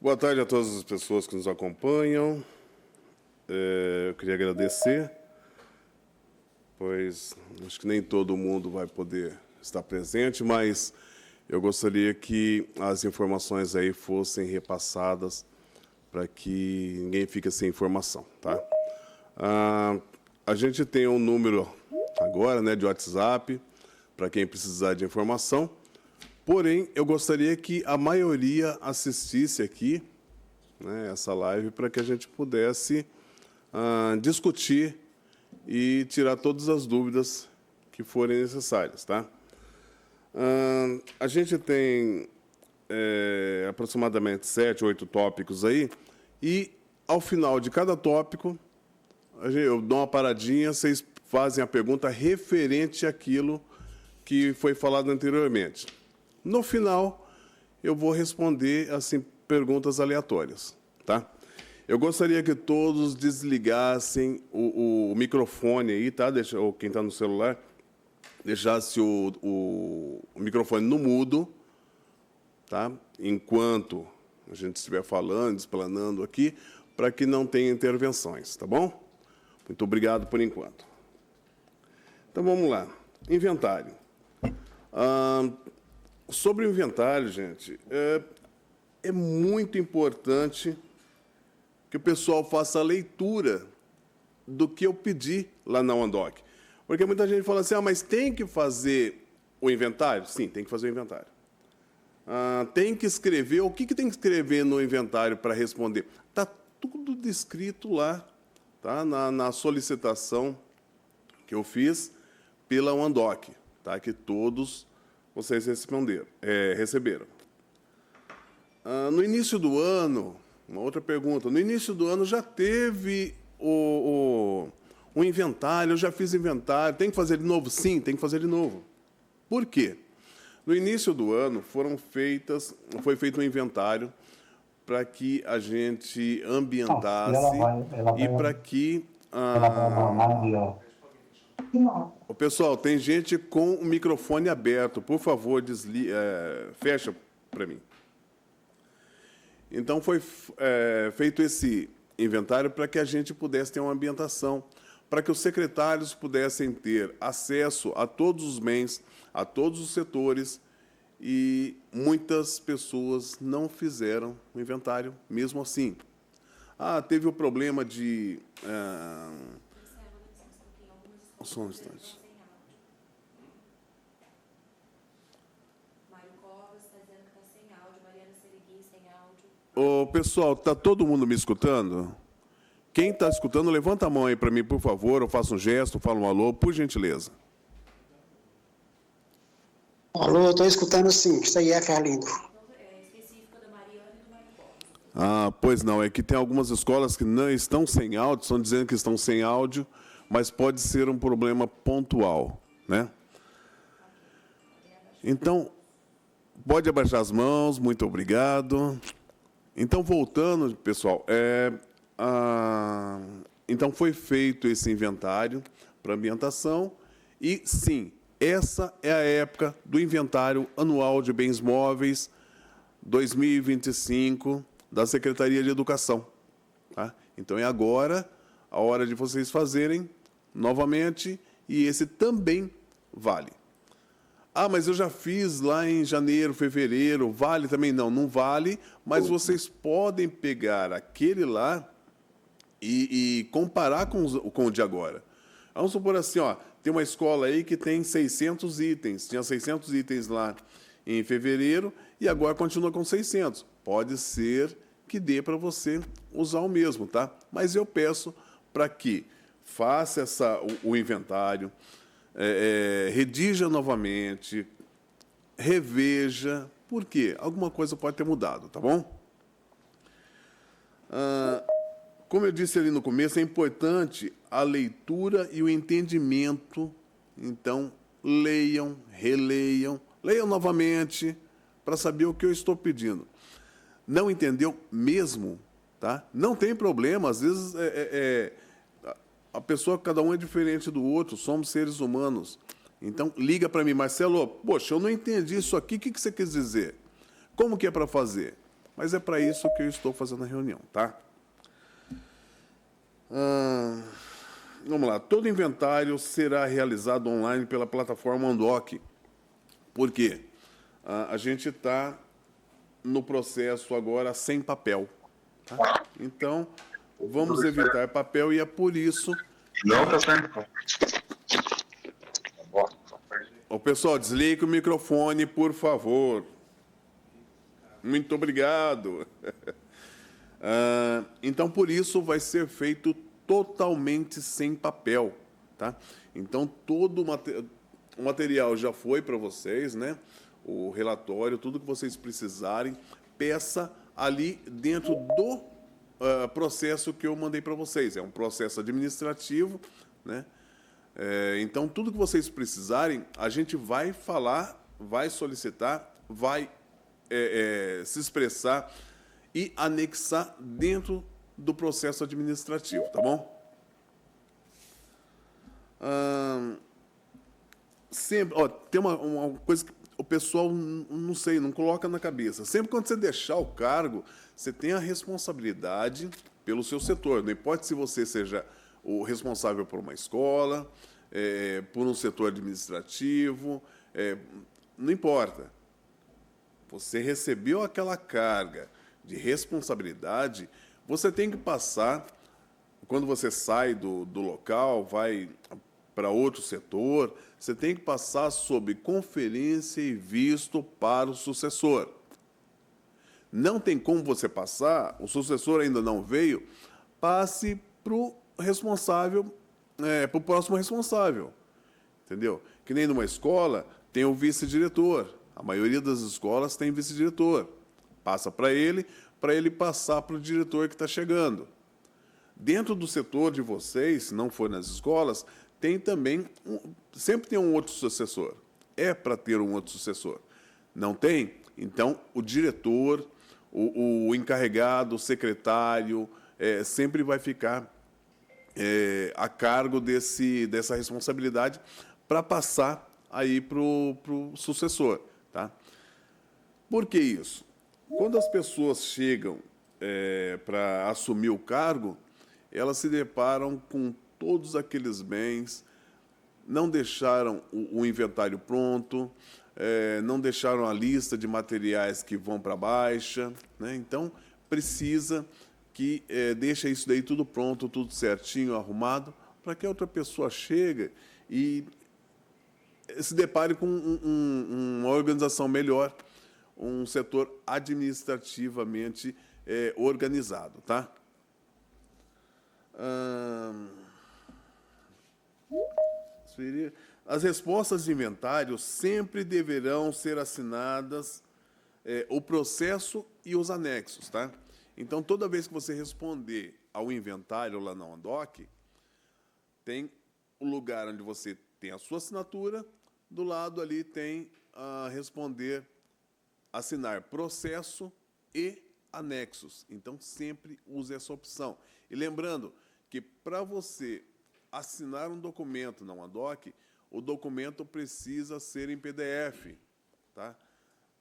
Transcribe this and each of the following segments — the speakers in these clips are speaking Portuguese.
Boa tarde a todas as pessoas que nos acompanham. Eu queria agradecer, pois acho que nem todo mundo vai poder estar presente, mas eu gostaria que as informações aí fossem repassadas para que ninguém fique sem informação, tá? A gente tem um número agora, né, de WhatsApp, para quem precisar de informação. Porém, eu gostaria que a maioria assistisse aqui, né, essa live, para que a gente pudesse discutir e tirar todas as dúvidas que forem necessárias, tá? A gente tem aproximadamente 7, 8 tópicos aí, e ao final de cada tópico, eu dou uma paradinha, vocês fazem a pergunta referente àquilo que foi falado anteriormente. No final, eu vou responder assim perguntas aleatórias, tá? Eu gostaria que todos desligassem o microfone aí, tá? Ou quem está no celular, deixasse o microfone no mudo, tá? Enquanto a gente estiver falando, explanando aqui, para que não tenha intervenções, tá bom? Muito obrigado por enquanto. Então, vamos lá. Inventário. Sobre o inventário, gente, é muito importante que o pessoal faça a leitura do que eu pedi lá na OneDoc. Porque muita gente fala assim, mas tem que fazer o inventário? Sim, tem que fazer o inventário. Tem que escrever, o que tem que escrever no inventário para responder? Está tudo descrito lá, tá? Na solicitação que eu fiz pela OneDoc, tá? Que todos vocês receberam. No início do ano, uma outra pergunta, no início do ano já teve um inventário, eu já fiz inventário, tem que fazer de novo? Sim, tem que fazer de novo. Por quê? No início do ano foi feito um inventário para que a gente ambientasse e para que... Ô, pessoal, tem gente com o microfone aberto. Por favor, fecha para mim. Então, foi feito esse inventário para que a gente pudesse ter uma ambientação, para que os secretários pudessem ter acesso a todos os bens, a todos os setores, e muitas pessoas não fizeram o inventário mesmo assim. Teve o problema de... Só um instante. Mário Covas está dizendo que está sem áudio. Mariana Serigui, sem áudio. Ô, pessoal, está todo mundo me escutando? Quem está escutando, levanta a mão aí para mim, por favor. Eu faço um gesto, falo um alô, por gentileza. Alô, estou escutando sim. Isso aí é Carlindo. Específica da Mariana e do Mário Covas. Pois não. É que tem algumas escolas que não estão sem áudio, estão dizendo que estão sem áudio, mas pode ser um problema pontual, né? Então, pode abaixar as mãos, muito obrigado. Então, voltando, pessoal, então foi feito esse inventário para ambientação e, sim, essa é a época do inventário anual de bens móveis 2025 da Secretaria de Educação, tá? Então, é agora a hora de vocês fazerem novamente, e esse também vale. Mas eu já fiz lá em janeiro, fevereiro, vale também? Não, não vale, mas vocês podem pegar aquele lá e comparar com o de agora. Vamos supor assim, tem uma escola aí que tem 600 itens, tinha 600 itens lá em fevereiro e agora continua com 600. Pode ser que dê para você usar o mesmo, tá? Mas eu peço para que faça o inventário, redija novamente, reveja, por quê? Alguma coisa pode ter mudado, tá bom? Como eu disse ali no começo, é importante a leitura e o entendimento. Então, leiam, releiam, leiam novamente para saber o que eu estou pedindo. Não entendeu mesmo, tá? Não tem problema, às vezes a pessoa, cada um é diferente do outro, somos seres humanos. Então, liga para mim, Marcelo, poxa, eu não entendi isso aqui, o que você quis dizer? Como que é para fazer? Mas é para isso que eu estou fazendo a reunião, tá? Vamos lá. Todo inventário será realizado online pela plataforma Andoc. Por quê? A gente está no processo agora sem papel. Tá? Então, vamos evitar papel e é por isso... Não está certo. Ô, pessoal, desligue o microfone, por favor. Muito obrigado. Então, por isso, vai ser feito totalmente sem papel. Tá? Então, todo o material já foi para vocês, né? O relatório, tudo que vocês precisarem, peça ali dentro do processo que eu mandei para vocês. É um processo administrativo, né? Então, tudo que vocês precisarem, a gente vai falar, vai solicitar, vai se expressar e anexar dentro do processo administrativo, tá bom? Sempre, ó, tem uma coisa que o pessoal, não sei, não coloca na cabeça. Sempre quando você deixar o cargo, você tem a responsabilidade pelo seu setor. Não importa se você seja o responsável por uma escola, por um setor administrativo, não importa. Você recebeu aquela carga de responsabilidade, você tem que passar, quando você sai do local, vai para outro setor, você tem que passar sob conferência e visto para o sucessor. Não tem como você passar, o sucessor ainda não veio, passe para o responsável, para o próximo responsável. Entendeu? Que nem numa escola tem o vice-diretor. A maioria das escolas tem vice-diretor. Passa para ele passar para o diretor que está chegando. Dentro do setor de vocês, se não for nas escolas, tem também, sempre tem um outro sucessor. É para ter um outro sucessor. Não tem? Então, o diretor, o encarregado, o secretário, sempre vai ficar a cargo dessa responsabilidade para passar aí para o sucessor. Tá? Por que isso? Quando as pessoas chegam para assumir o cargo, elas se deparam com todos aqueles bens, não deixaram o inventário pronto, não deixaram a lista de materiais que vão para a baixa, né? Então, precisa que deixe isso daí tudo pronto, tudo certinho, arrumado, para que a outra pessoa chegue e se depare com uma organização melhor, um setor administrativamente organizado, tá? As respostas de inventário sempre deverão ser assinadas o processo e os anexos, tá? Então, toda vez que você responder ao inventário lá na Andoc, tem o lugar onde você tem a sua assinatura, do lado ali tem responder, assinar processo e anexos. Então, sempre use essa opção. E lembrando que para você assinar um documento na Andoc, o documento precisa ser em PDF, tá?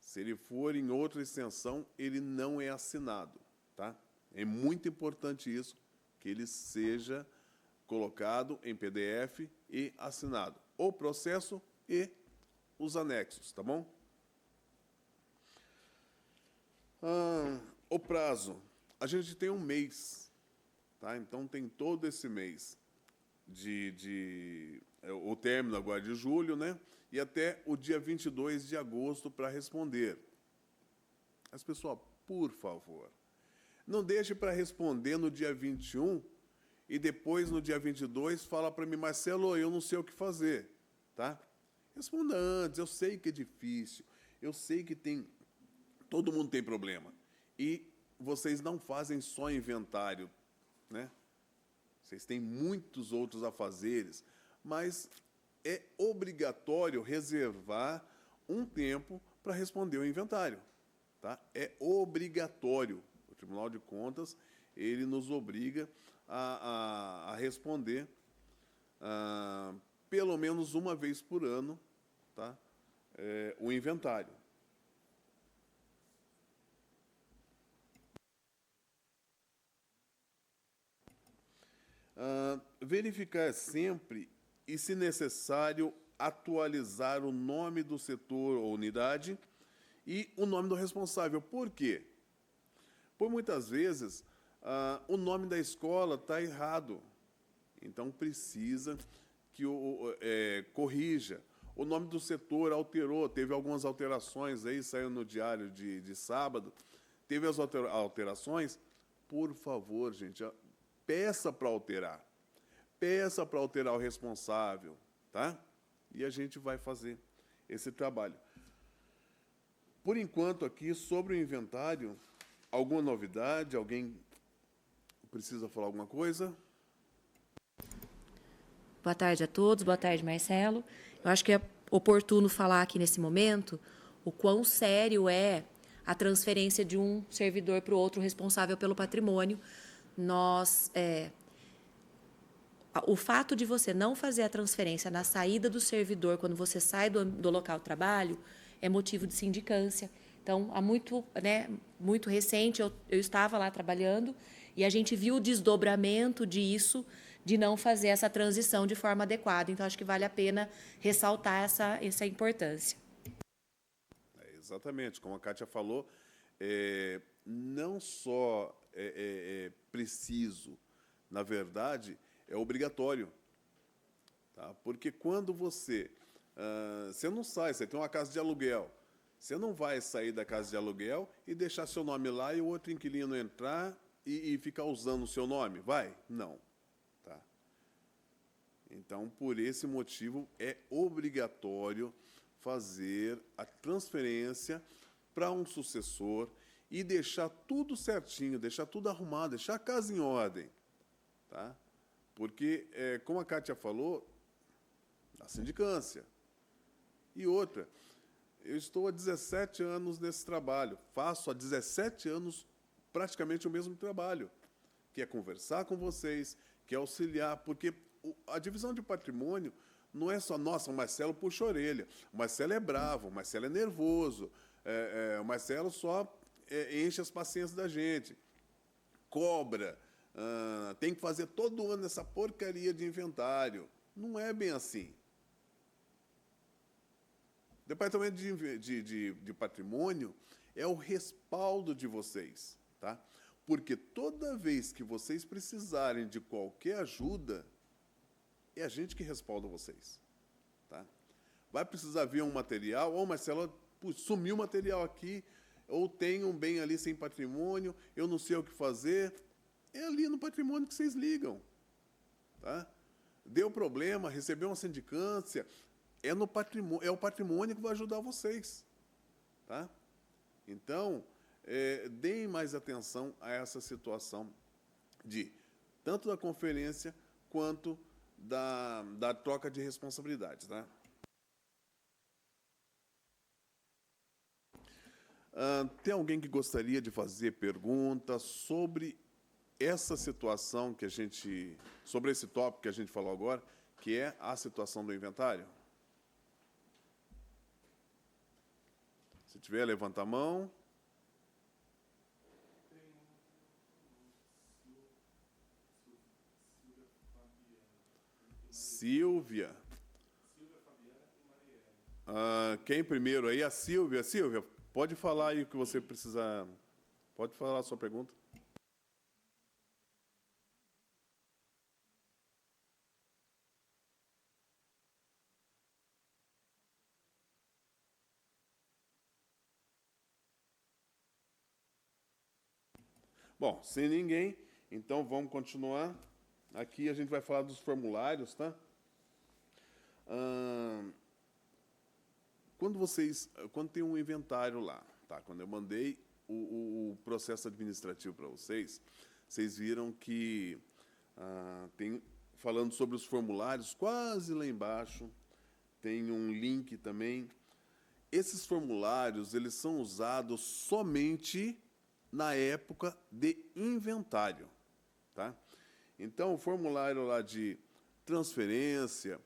Se ele for em outra extensão, ele não é assinado, tá? É muito importante isso, que ele seja colocado em PDF e assinado. O processo e os anexos, tá bom? O prazo. A gente tem um mês, tá? Então, tem todo esse mês o término agora de julho, né? E até o dia 22 de agosto para responder. Mas, pessoal, por favor, não deixe para responder no dia 21 e depois, no dia 22, fala para mim, Marcelo, eu não sei o que fazer, tá? Responda antes, eu sei que é difícil, eu sei que todo mundo tem problema. E vocês não fazem só inventário, né? Vocês têm muitos outros afazeres, mas é obrigatório reservar um tempo para responder o inventário, tá? É obrigatório. O Tribunal de Contas, ele nos obriga a responder pelo menos uma vez por ano, tá? O inventário. verificar sempre e, se necessário, atualizar o nome do setor ou unidade e o nome do responsável. Por quê? Por muitas vezes, o nome da escola está errado. Então, precisa que corrija. O nome do setor alterou, teve algumas alterações, aí saiu no diário de sábado, teve as alterações. Por favor, gente, peça para alterar. Peça para alterar o responsável, tá? E a gente vai fazer esse trabalho. Por enquanto, aqui, sobre o inventário, alguma novidade? Alguém precisa falar alguma coisa? Boa tarde a todos, boa tarde, Marcelo. Eu acho que é oportuno falar aqui nesse momento o quão sério é a transferência de um servidor para o outro responsável pelo patrimônio. O fato de você não fazer a transferência na saída do servidor, quando você sai do local de trabalho, é motivo de sindicância. Então, muito recente, eu estava lá trabalhando e a gente viu o desdobramento disso, de não fazer essa transição de forma adequada. Então, acho que vale a pena ressaltar essa importância. Exatamente, como a Kátia falou, não só é preciso, na verdade, é obrigatório. Tá? Porque quando você não sai, você tem uma casa de aluguel, você não vai sair da casa de aluguel e deixar seu nome lá e o outro inquilino entrar e ficar usando o seu nome? Vai? Não. Tá? Então, por esse motivo, é obrigatório fazer a transferência para um sucessor e deixar tudo certinho, deixar tudo arrumado, deixar a casa em ordem. Tá? Porque, como a Kátia falou, a sindicância. E outra, eu estou há 17 anos nesse trabalho, faço há 17 anos praticamente o mesmo trabalho, que é conversar com vocês, que é auxiliar, porque a divisão de patrimônio não é só, nossa, o Marcelo puxa a orelha, o Marcelo é bravo, o Marcelo é nervoso, o Marcelo só enche as paciências da gente, cobra, tem que fazer todo ano essa porcaria de inventário. Não é bem assim. O Departamento de Patrimônio é o respaldo de vocês, tá? Porque toda vez que vocês precisarem de qualquer ajuda, é a gente que respalda vocês, tá? Vai precisar vir um material, Marcelo, sumiu o material aqui, ou tem um bem ali sem patrimônio, eu não sei o que fazer. É ali no patrimônio que vocês ligam, tá? Deu problema, recebeu uma sindicância, é o patrimônio que vai ajudar vocês, tá? Então, deem mais atenção a essa situação tanto da conferência quanto da troca de responsabilidades, tá? Tem alguém que gostaria de fazer perguntas sobre essa situação sobre esse tópico que a gente falou agora, que é a situação do inventário? Se tiver, levanta a mão. Silvia. Quem primeiro aí? A Silvia. Silvia, pode falar aí o que você precisa. Pode falar a sua pergunta. Bom, sem ninguém, então vamos continuar. Aqui a gente vai falar dos formulários, tá? Quando tem um inventário lá, tá? Quando eu mandei o processo administrativo para vocês viram que falando sobre os formulários, quase lá embaixo, tem um link também. Esses formulários, eles são usados somente na época de inventário, tá? Então, o formulário lá de transferência,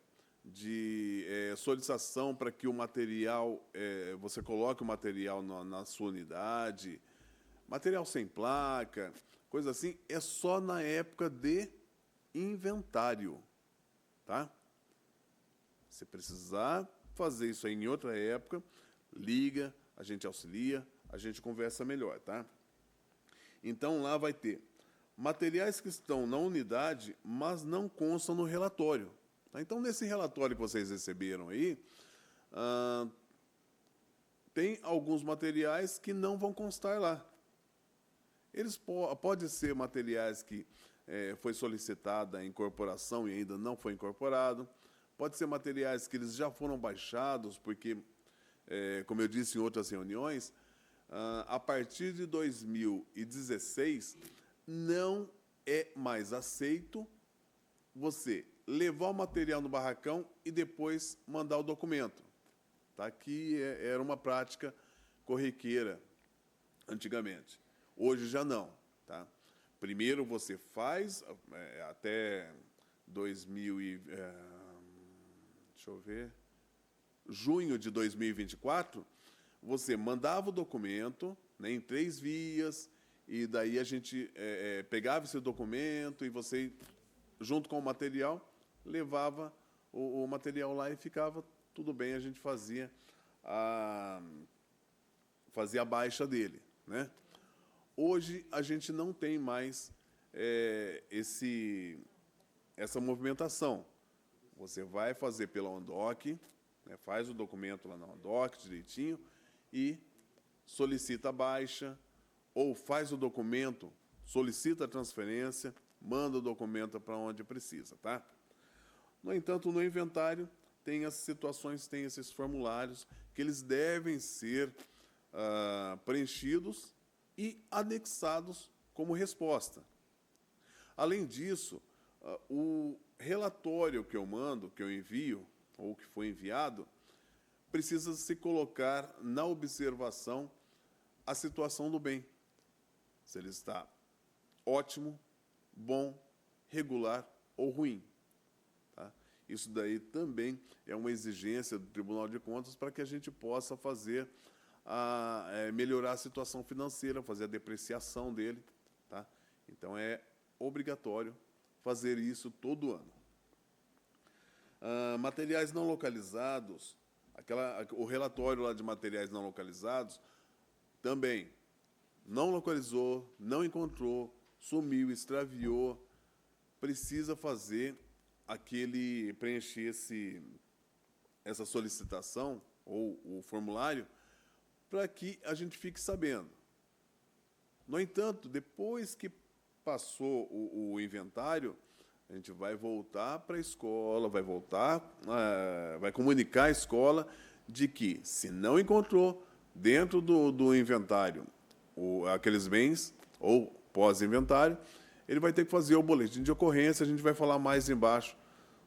de solicitação para que o material, você coloque o material na sua unidade, material sem placa, coisa assim, é só na época de inventário, tá? Se precisar fazer isso aí em outra época, liga, a gente auxilia, a gente conversa melhor, tá? Então, lá vai ter materiais que estão na unidade, mas não constam no relatório. Tá? Então, nesse relatório que vocês receberam aí, tem alguns materiais que não vão constar lá. Eles podem ser materiais que foi solicitada a incorporação e ainda não foi incorporado. Pode ser materiais que eles já foram baixados, porque, como eu disse em outras reuniões, a partir de 2016, não é mais aceito você levar o material no barracão e depois mandar o documento. Tá? Que era uma prática corriqueira antigamente. Hoje já não. Tá? Primeiro você faz, até 2000 e, deixa eu ver, junho de 2024, você mandava o documento, né, em 3 vias, e daí a gente pegava esse documento e você, junto com o material, levava o material lá e ficava tudo bem, a gente fazia a baixa dele, né? Hoje, a gente não tem mais essa movimentação. Você vai fazer pela ANDOC, né, faz o documento lá na ANDOC direitinho e solicita a baixa, ou faz o documento, solicita a transferência, manda o documento para onde precisa, tá? No entanto, no inventário, tem as situações, tem esses formulários que eles devem ser preenchidos e anexados como resposta. Além disso, o relatório que eu mando, que eu envio, ou que foi enviado, precisa se colocar na observação a situação do bem. Se ele está ótimo, bom, regular ou ruim. Tá? Isso daí também é uma exigência do Tribunal de Contas para que a gente possa fazer melhorar a situação financeira, fazer a depreciação dele. Tá? Então, é obrigatório fazer isso todo ano. Materiais não localizados, o relatório lá de materiais não localizados, também não localizou, não encontrou, sumiu, extraviou, precisa preencher essa solicitação ou o formulário para que a gente fique sabendo. No entanto, depois que passou o inventário, a gente vai voltar para a escola, vai comunicar à escola de que, se não encontrou dentro do inventário aqueles bens, ou pós-inventário, ele vai ter que fazer o boletim de ocorrência. A gente vai falar mais embaixo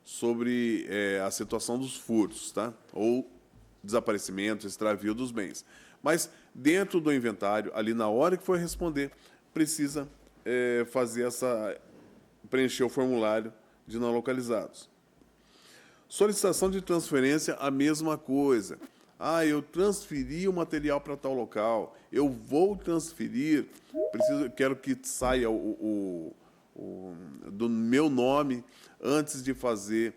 sobre a situação dos furtos, tá? Ou desaparecimento, extravio dos bens. Mas, dentro do inventário, ali na hora que for responder, precisa preencher o formulário de não localizados. Solicitação de transferência, a mesma coisa. Eu transferi o material para tal local, eu vou transferir, quero que saia do meu nome antes de fazer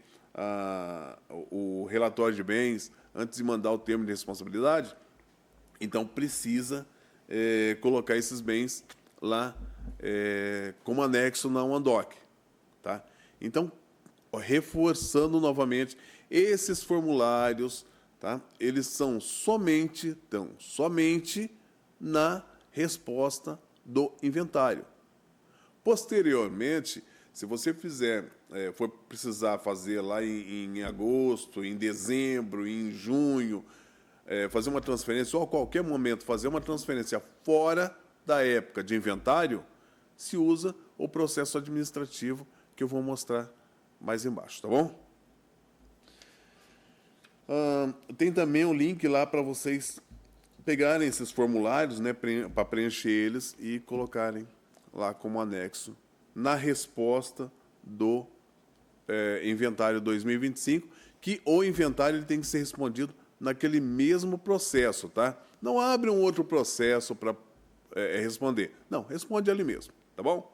o relatório de bens, antes de mandar o termo de responsabilidade. Então, precisa colocar esses bens lá como anexo na ANDOC. Tá? Então, reforçando novamente, esses formulários, tá? Eles estão somente na resposta do inventário. Posteriormente, se você for precisar fazer lá em agosto, em dezembro, em junho, fazer uma transferência, ou a qualquer momento fazer uma transferência fora da época de inventário, se usa o processo administrativo, que eu vou mostrar mais embaixo, tá bom? Tem também um link lá para vocês pegarem esses formulários, né, para preencher eles e colocarem lá como anexo na resposta do inventário 2025, que o inventário ele tem que ser respondido naquele mesmo processo, tá? Não abre um outro processo para responder. Não, responde ali mesmo, tá bom?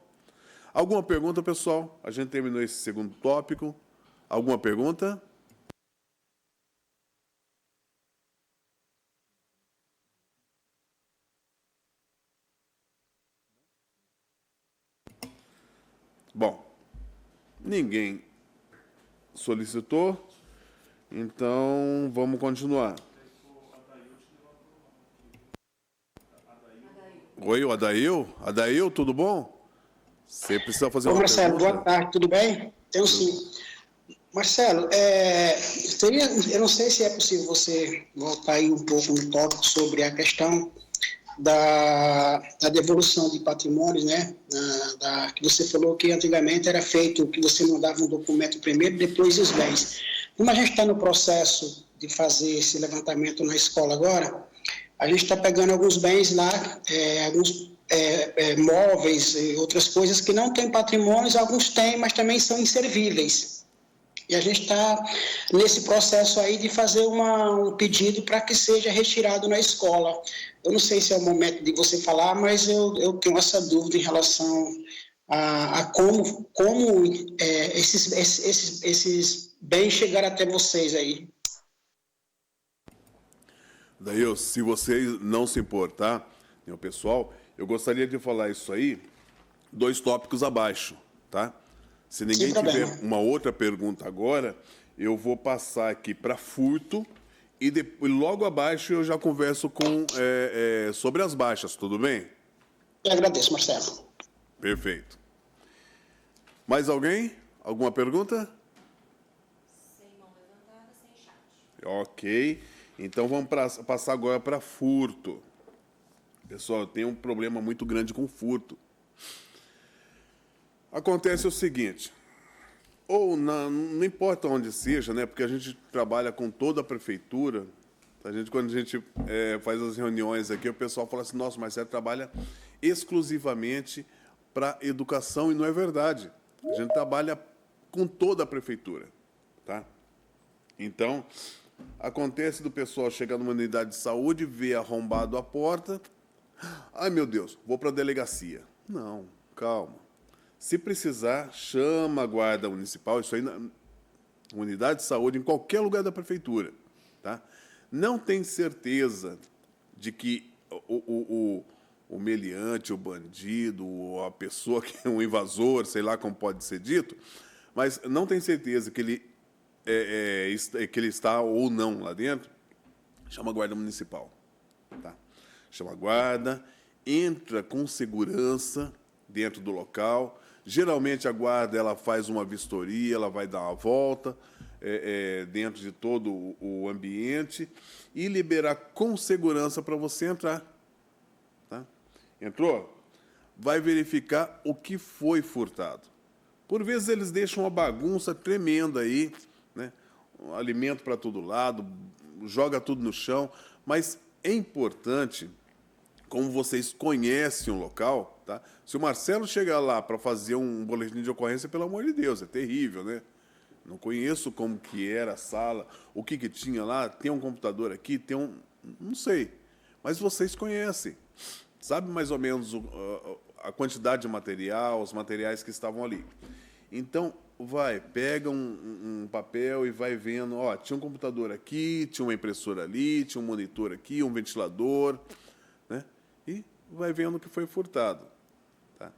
Alguma pergunta, pessoal? A gente terminou esse segundo tópico. Alguma pergunta? Bom, ninguém solicitou, então vamos continuar. Oi, o Adail? Adail, tudo bom? Você precisa fazer Ô, uma Marcelo, pergunta? boa tarde, tudo bem? Tenho sim. Marcelo, eu não sei se é possível você voltar aí um pouco no tópico sobre a questão da devolução de patrimônios, né? Que você falou que antigamente era feito que você mandava um documento primeiro, depois os bens. Como a gente está no processo de fazer esse levantamento na escola agora, a gente está pegando alguns bens lá, alguns móveis e outras coisas que não têm patrimônios, alguns têm, mas também são inservíveis. E a gente está nesse processo aí de fazer um pedido para que seja retirado na escola. Eu não sei se é o momento de você falar, mas eu tenho essa dúvida em relação a como esses bens chegaram até vocês aí. Daí, se vocês não se importar, né, o pessoal, eu gostaria de falar isso aí, 2 tópicos abaixo, tá? Se ninguém Sem tiver problema. uma outra pergunta agora, eu vou passar aqui para furto e depois, logo abaixo eu já converso sobre as baixas, tudo bem? Eu agradeço, Marcelo. Perfeito. Mais alguém? Alguma pergunta? Sem mão levantada, sem chat. Ok. Então vamos passar agora para furto. Pessoal, eu tenho um problema muito grande com furto. Acontece o seguinte, não importa onde seja, né? Porque a gente trabalha com toda a prefeitura. Quando a gente faz as reuniões aqui, o pessoal fala assim, nossa, mas você trabalha exclusivamente para educação, e não é verdade. A gente trabalha com toda a prefeitura, tá? Então, acontece do pessoal chegar numa unidade de saúde, ver arrombado a porta. Ai, meu Deus, vou para a delegacia. Não, calma. Se precisar, chama a guarda municipal, isso aí na unidade de saúde, em qualquer lugar da prefeitura, tá? Não tem certeza de que o meliante, o bandido, ou a pessoa que é um invasor, sei lá como pode ser dito, mas não tem certeza que ele está ou não lá dentro, chama a guarda municipal, tá? Chama a guarda, entra com segurança dentro do local. Geralmente a guarda ela faz uma vistoria, ela vai dar uma volta dentro de todo o ambiente e liberar com segurança para você entrar. Tá? Entrou? Vai verificar o que foi furtado. Por vezes eles deixam uma bagunça tremenda aí, né? Um alimento para todo lado, joga tudo no chão, mas é importante, como vocês conhecem o local, tá? Se o Marcelo chegar lá para fazer um boletim de ocorrência, pelo amor de Deus, é terrível, né? Não conheço como que era a sala, o que tinha lá, tem um computador aqui, não sei, mas vocês conhecem. Sabe mais ou menos a quantidade de material, os materiais que estavam ali. Então, pega um papel e vai vendo, ó, tinha um computador aqui, tinha uma impressora ali, tinha um monitor aqui, um ventilador, né? E vai vendo o que foi furtado. Tá?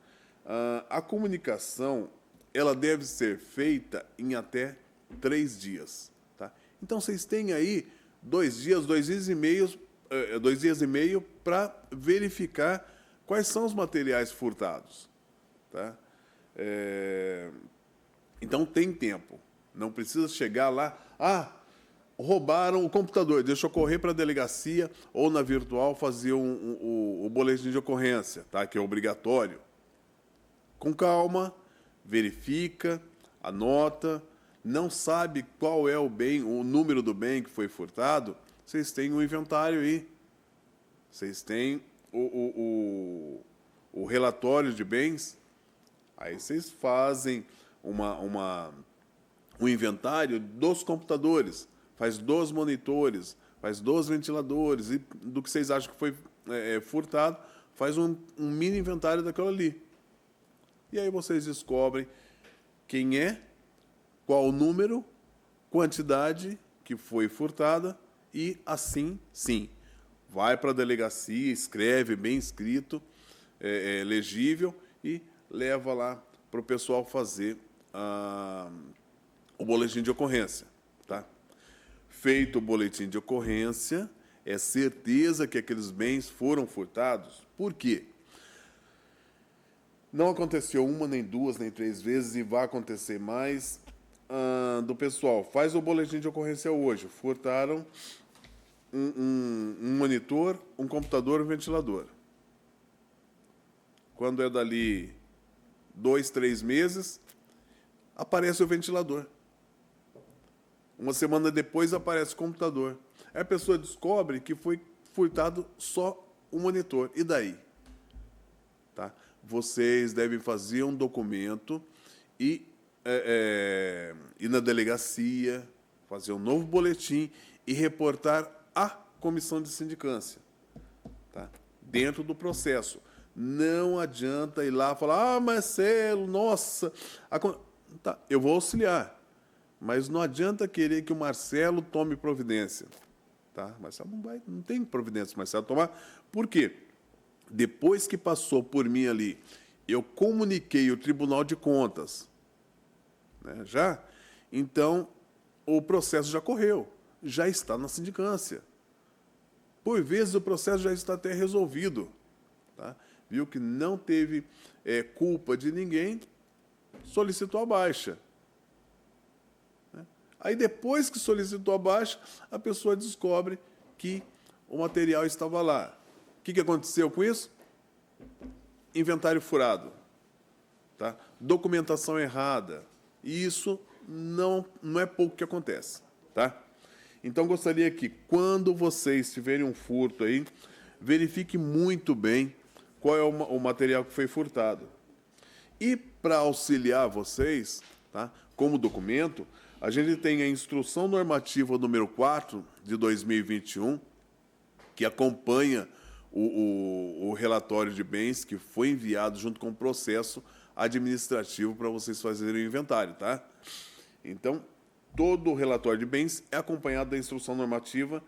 A comunicação, ela deve ser feita em até 3 dias. Tá? Então, vocês têm aí 2 dias, 2 dias e meio para verificar quais são os materiais furtados. Tá? Então, tem tempo. Não precisa chegar lá, roubaram o computador, deixa eu correr para a delegacia ou na virtual fazer o boletim de ocorrência, tá? Que é obrigatório. Com calma, verifica, anota, não sabe qual é o bem, o número do bem que foi furtado, vocês têm um inventário aí. Vocês têm o relatório de bens, aí vocês fazem um inventário dos computadores, faz dos monitores, faz dos ventiladores, e do que vocês acham que foi furtado, faz um mini inventário daquilo ali. E aí vocês descobrem quem é, qual o número, quantidade que foi furtada e assim, sim, vai para a delegacia, escreve bem escrito, legível e leva lá para o pessoal fazer o boletim de ocorrência, tá? Feito o boletim de ocorrência, é certeza que aqueles bens foram furtados. Por quê? Não aconteceu uma, nem duas, nem três vezes e vai acontecer mais. Do pessoal, faz o boletim de ocorrência hoje. Furtaram um monitor, um computador e um ventilador. Quando é dali 2, 3 meses, aparece o ventilador. Uma semana depois aparece o computador. Aí a pessoa descobre que foi furtado só o monitor. E daí? Tá? Vocês devem fazer um documento e ir na delegacia, fazer um novo boletim e reportar à comissão de sindicância, tá? Dentro do processo. Não adianta ir lá e falar, Marcelo, nossa... Tá, eu vou auxiliar, mas não adianta querer que o Marcelo tome providência. Tá? Marcelo não tem providência, Marcelo tomar. Por quê? Depois que passou por mim ali, eu comuniquei o Tribunal de Contas, né, já, então o processo já correu, já está na sindicância. Por vezes o processo já está até resolvido. Tá? Viu que não teve culpa de ninguém, solicitou a baixa. Né? Aí depois que solicitou a baixa, a pessoa descobre que o material estava lá. O que aconteceu com isso? Inventário furado, tá? Documentação errada. E isso não é pouco que acontece, tá? Então, gostaria que, quando vocês tiverem um furto aí, verifique muito bem qual é o material que foi furtado. E, para auxiliar vocês, tá, como documento, a gente tem a Instrução Normativa número 4, de 2021, que acompanha o relatório de bens que foi enviado junto com o processo administrativo para vocês fazerem o inventário, tá? Então, todo o relatório de bens é acompanhado da Instrução Normativa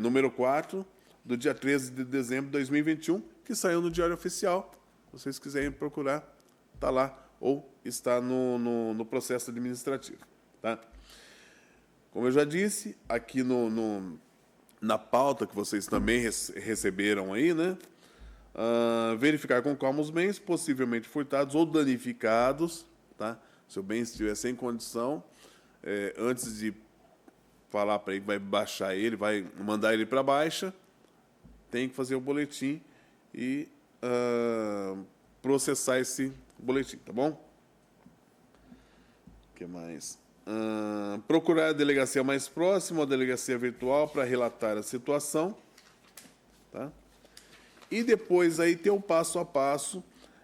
número 4, do dia 13 de dezembro de 2021, que saiu no Diário Oficial. Se vocês quiserem procurar, está lá, ou está no processo administrativo, tá? Como eu já disse, aqui na pauta que vocês também receberam aí, né? Verificar com calma os bens possivelmente furtados ou danificados, tá? Se o bem estiver sem condição, antes de falar para ele que vai baixar ele, vai mandar ele para baixa, tem que fazer o boletim e processar esse boletim, tá bom? O que mais? Procurar a delegacia mais próxima, a delegacia virtual, para relatar a situação, tá? E depois aí ter o passo a passo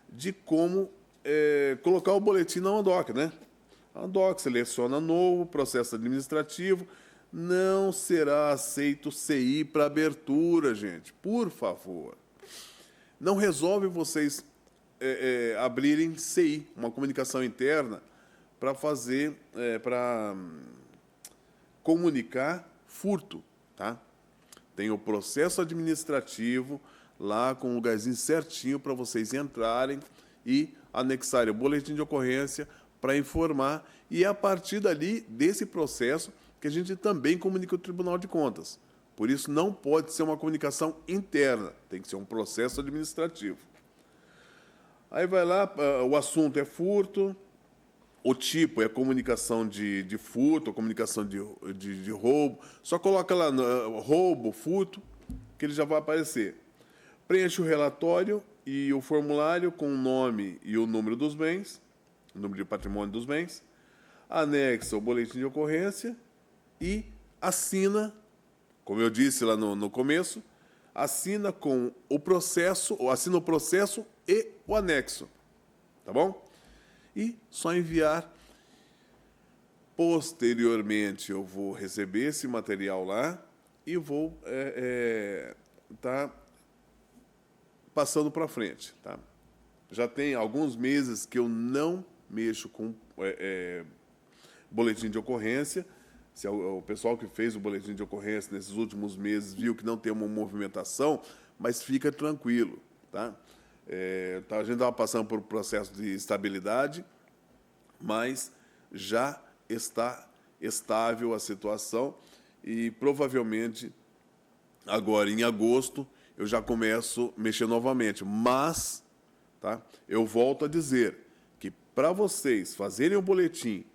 de como colocar o boletim na ANDOC, né? A ANDOC seleciona novo, processo administrativo, não será aceito CI para abertura, gente, por favor. Não resolve vocês abrirem CI, uma comunicação interna, para fazer, para comunicar furto, tá? Tem o processo administrativo lá com um lugarzinho certinho para vocês entrarem e anexarem o boletim de ocorrência para informar, e é a partir dali, desse processo, que a gente também comunica o Tribunal de Contas. Por isso, não pode ser uma comunicação interna, tem que ser um processo administrativo. Aí vai lá, o assunto é furto, o tipo é comunicação de furto, comunicação de roubo. Só coloca lá roubo, furto, que ele já vai aparecer. Preenche o relatório e o formulário com o nome e o número dos bens, o número de patrimônio dos bens. Anexa o boletim de ocorrência e assina, como eu disse lá no começo, assina com o processo, ou assina o processo e o anexo. Tá bom? E só enviar. Posteriormente, eu vou receber esse material lá e vou tá passando para frente. Tá? já tem alguns meses que eu não mexo com boletim de ocorrência. Se o pessoal que fez o boletim de ocorrência nesses últimos meses viu que não tem uma movimentação, mas fica tranquilo, tá? A gente estava passando por um processo de estabilidade, mas já está estável a situação e provavelmente agora em agosto eu já começo a mexer novamente. Mas, tá? Eu volto a dizer que para vocês fazerem o boletim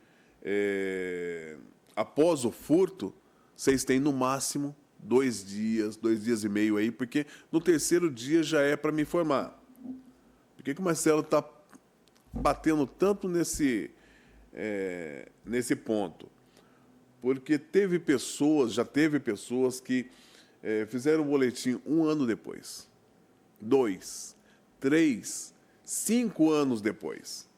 após o furto, vocês têm no máximo 2 dias e meio aí, porque no terceiro dia já é para me informar. Por que o Marcelo está batendo tanto nesse ponto? Porque já teve pessoas que fizeram o boletim 1 ano depois, 2, 3, 5 anos depois.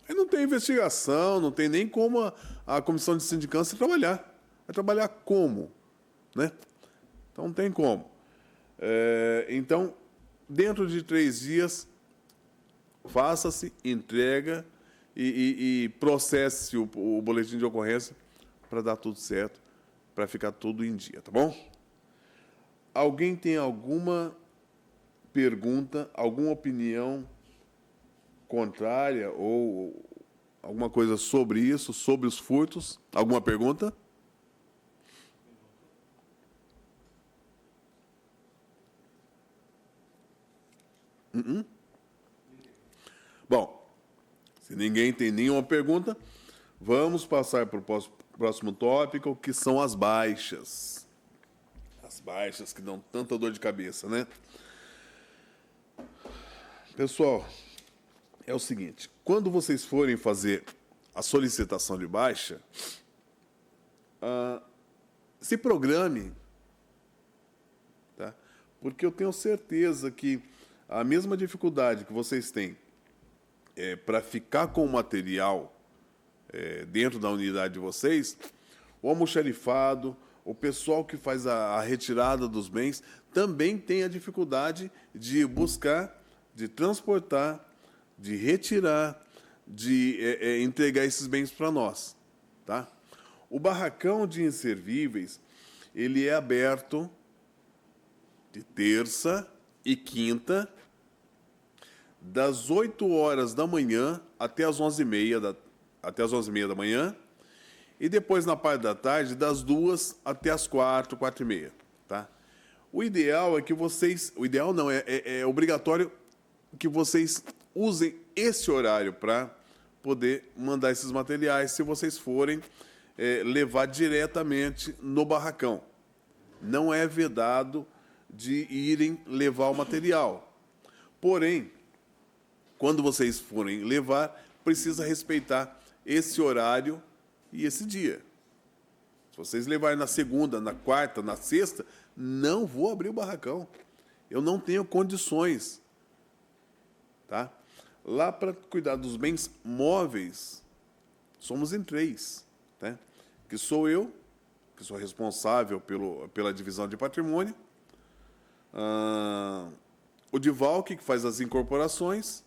Aí não tem investigação, não tem nem como a comissão de sindicância trabalhar. Vai trabalhar como? Né? Então, não tem como. Então, dentro de 3 dias, faça-se, entrega e processe o boletim de ocorrência para dar tudo certo, para ficar tudo em dia, tá bom? Alguém tem alguma pergunta, alguma opinião contrária ou alguma coisa sobre isso, sobre os furtos? Alguma pergunta? Bom, se ninguém tem nenhuma pergunta, vamos passar para o próximo tópico, que são as baixas. As baixas que dão tanta dor de cabeça, né? Pessoal, é o seguinte, quando vocês forem fazer a solicitação de baixa, se programe, tá? Porque eu tenho certeza que a mesma dificuldade que vocês têm para ficar com o material dentro da unidade de vocês, o almoxarifado, o pessoal que faz a retirada dos bens, também tem a dificuldade de buscar, de transportar, de retirar, de entregar esses bens para nós, tá? O barracão de inservíveis, ele é aberto de terça e quinta, das 8 horas da manhã até as 11h30 da manhã, e depois, na parte da tarde, das 2 até as 4, 4h30, tá? O ideal é que vocês... O ideal não, é obrigatório que vocês usem esse horário para poder mandar esses materiais, se vocês forem levar diretamente no barracão. Não é vedado de irem levar o material. Porém, quando vocês forem levar, precisa respeitar esse horário e esse dia. Se vocês levarem na segunda, na quarta, na sexta, não vou abrir o barracão. Eu não tenho condições. Tá? Lá, para cuidar dos bens móveis, somos em 3. Tá? Que sou eu, que sou responsável pela divisão de patrimônio, o Divalque, que faz as incorporações,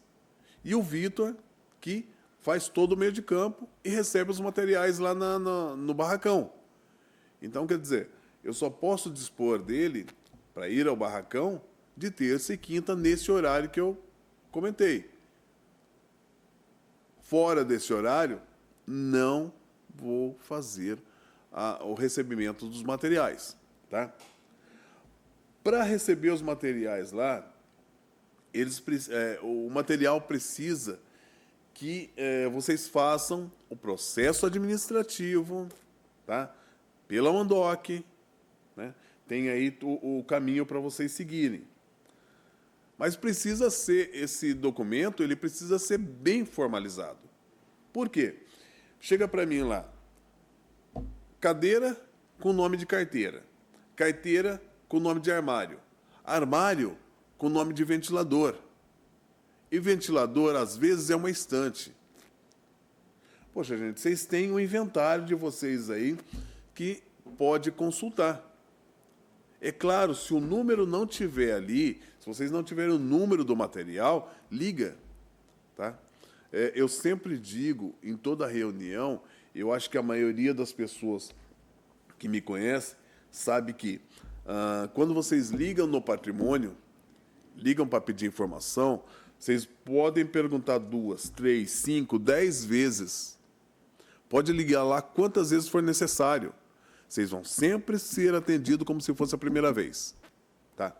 e o Vitor, que faz todo o meio de campo e recebe os materiais lá no barracão. Então, quer dizer, eu só posso dispor dele para ir ao barracão de terça e quinta, nesse horário que eu comentei. Fora desse horário, não vou fazer o recebimento dos materiais. Tá? Para receber os materiais lá, o material precisa que vocês façam o processo administrativo, tá? Pela Mandoc, né? Tem aí o caminho para vocês seguirem. Mas precisa ser, esse documento, ele precisa ser bem formalizado. Por quê? Chega para mim lá, cadeira com nome de carteira, carteira com nome de armário, armário com nome de ventilador. E ventilador, às vezes, é uma estante. Poxa, gente, vocês têm o inventário de vocês aí que pode consultar. É claro, se o número não tiver ali, se vocês não tiverem o número do material, liga, tá? Eu sempre digo, em toda reunião, eu acho que a maioria das pessoas que me conhecem sabe que quando vocês ligam no patrimônio, ligam para pedir informação, vocês podem perguntar 2, 3, 5, 10 vezes. Pode ligar lá quantas vezes for necessário. Vocês vão sempre ser atendidos como se fosse a primeira vez. Tá?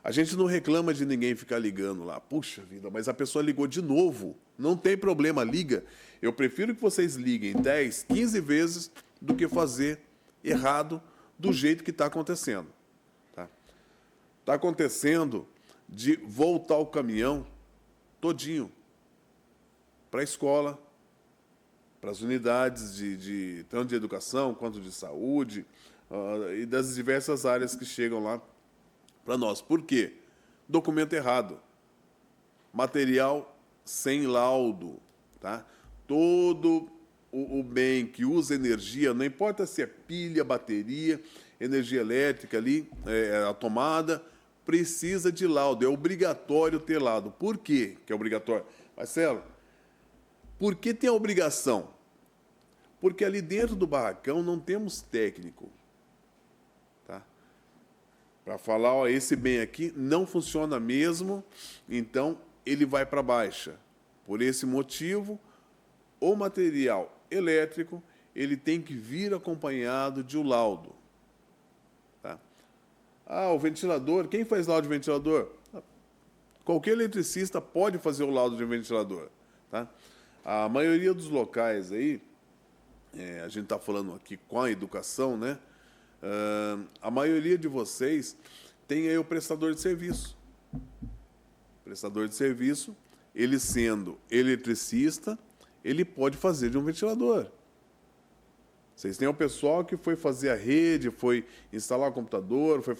A gente não reclama de ninguém ficar ligando lá. Puxa vida, mas a pessoa ligou de novo. Não tem problema, liga. Eu prefiro que vocês liguem 10, 15 vezes do que fazer errado do jeito que está acontecendo. Está acontecendo de voltar o caminhão todinho para a escola, para as unidades tanto de educação quanto de saúde, e das diversas áreas que chegam lá para nós. Por quê? Documento errado. Material sem laudo. Tá? Todo o bem que usa energia, não importa se é pilha, bateria, energia elétrica ali, a tomada, precisa de laudo. É obrigatório ter laudo. Por quê que é obrigatório? Marcelo, por que tem a obrigação? Porque ali dentro do barracão não temos técnico. Tá? Para falar, ó, esse bem aqui não funciona mesmo, então ele vai para baixa. Por esse motivo, o material elétrico ele tem que vir acompanhado de um laudo. Tá? O ventilador, quem faz laudo de ventilador? Qualquer eletricista pode fazer o laudo de ventilador. Tá? A maioria dos locais aí, a gente está falando aqui com a educação, né? A maioria de vocês tem aí o prestador de serviço. O prestador de serviço, ele sendo eletricista, ele pode fazer de um ventilador. Vocês têm o pessoal que foi fazer a rede, foi instalar o computador, foi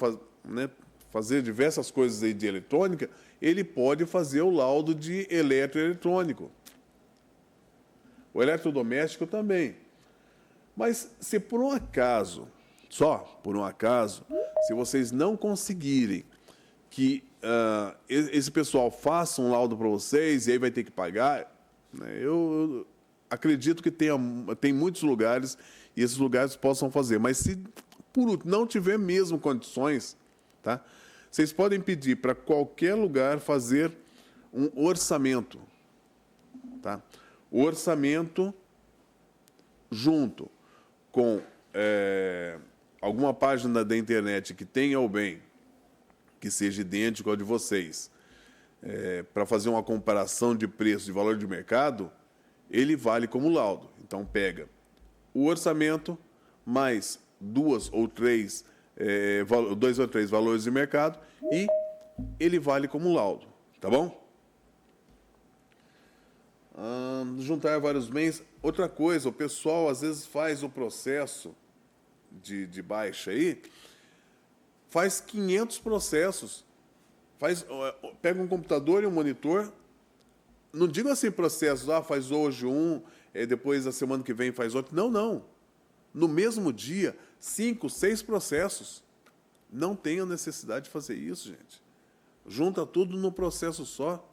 fazer diversas coisas aí de eletrônica, ele pode fazer o laudo de eletroeletrônico. O eletrodoméstico também. Mas se por um acaso, só por um acaso, se vocês não conseguirem que esse pessoal faça um laudo para vocês e aí vai ter que pagar, né, eu acredito que tem muitos lugares e esses lugares possam fazer. Mas se por não tiver mesmo condições, tá, vocês podem pedir para qualquer lugar fazer um orçamento. Tá? O orçamento junto com alguma página da internet que tenha o bem, que seja idêntico ao de vocês, para fazer uma comparação de preço de valor de mercado, ele vale como laudo. Então, pega o orçamento mais 2 ou 3 valores de mercado e ele vale como laudo. Tá bom? Juntar vários bens. Outra coisa, o pessoal às vezes faz o processo de baixa aí, faz 500 processos. Pega um computador e um monitor, não digo assim processos, faz hoje um, depois a semana que vem faz outro. Não, não. No mesmo dia, 5, 6 processos. Não tem a necessidade de fazer isso, gente. Junta tudo num processo só.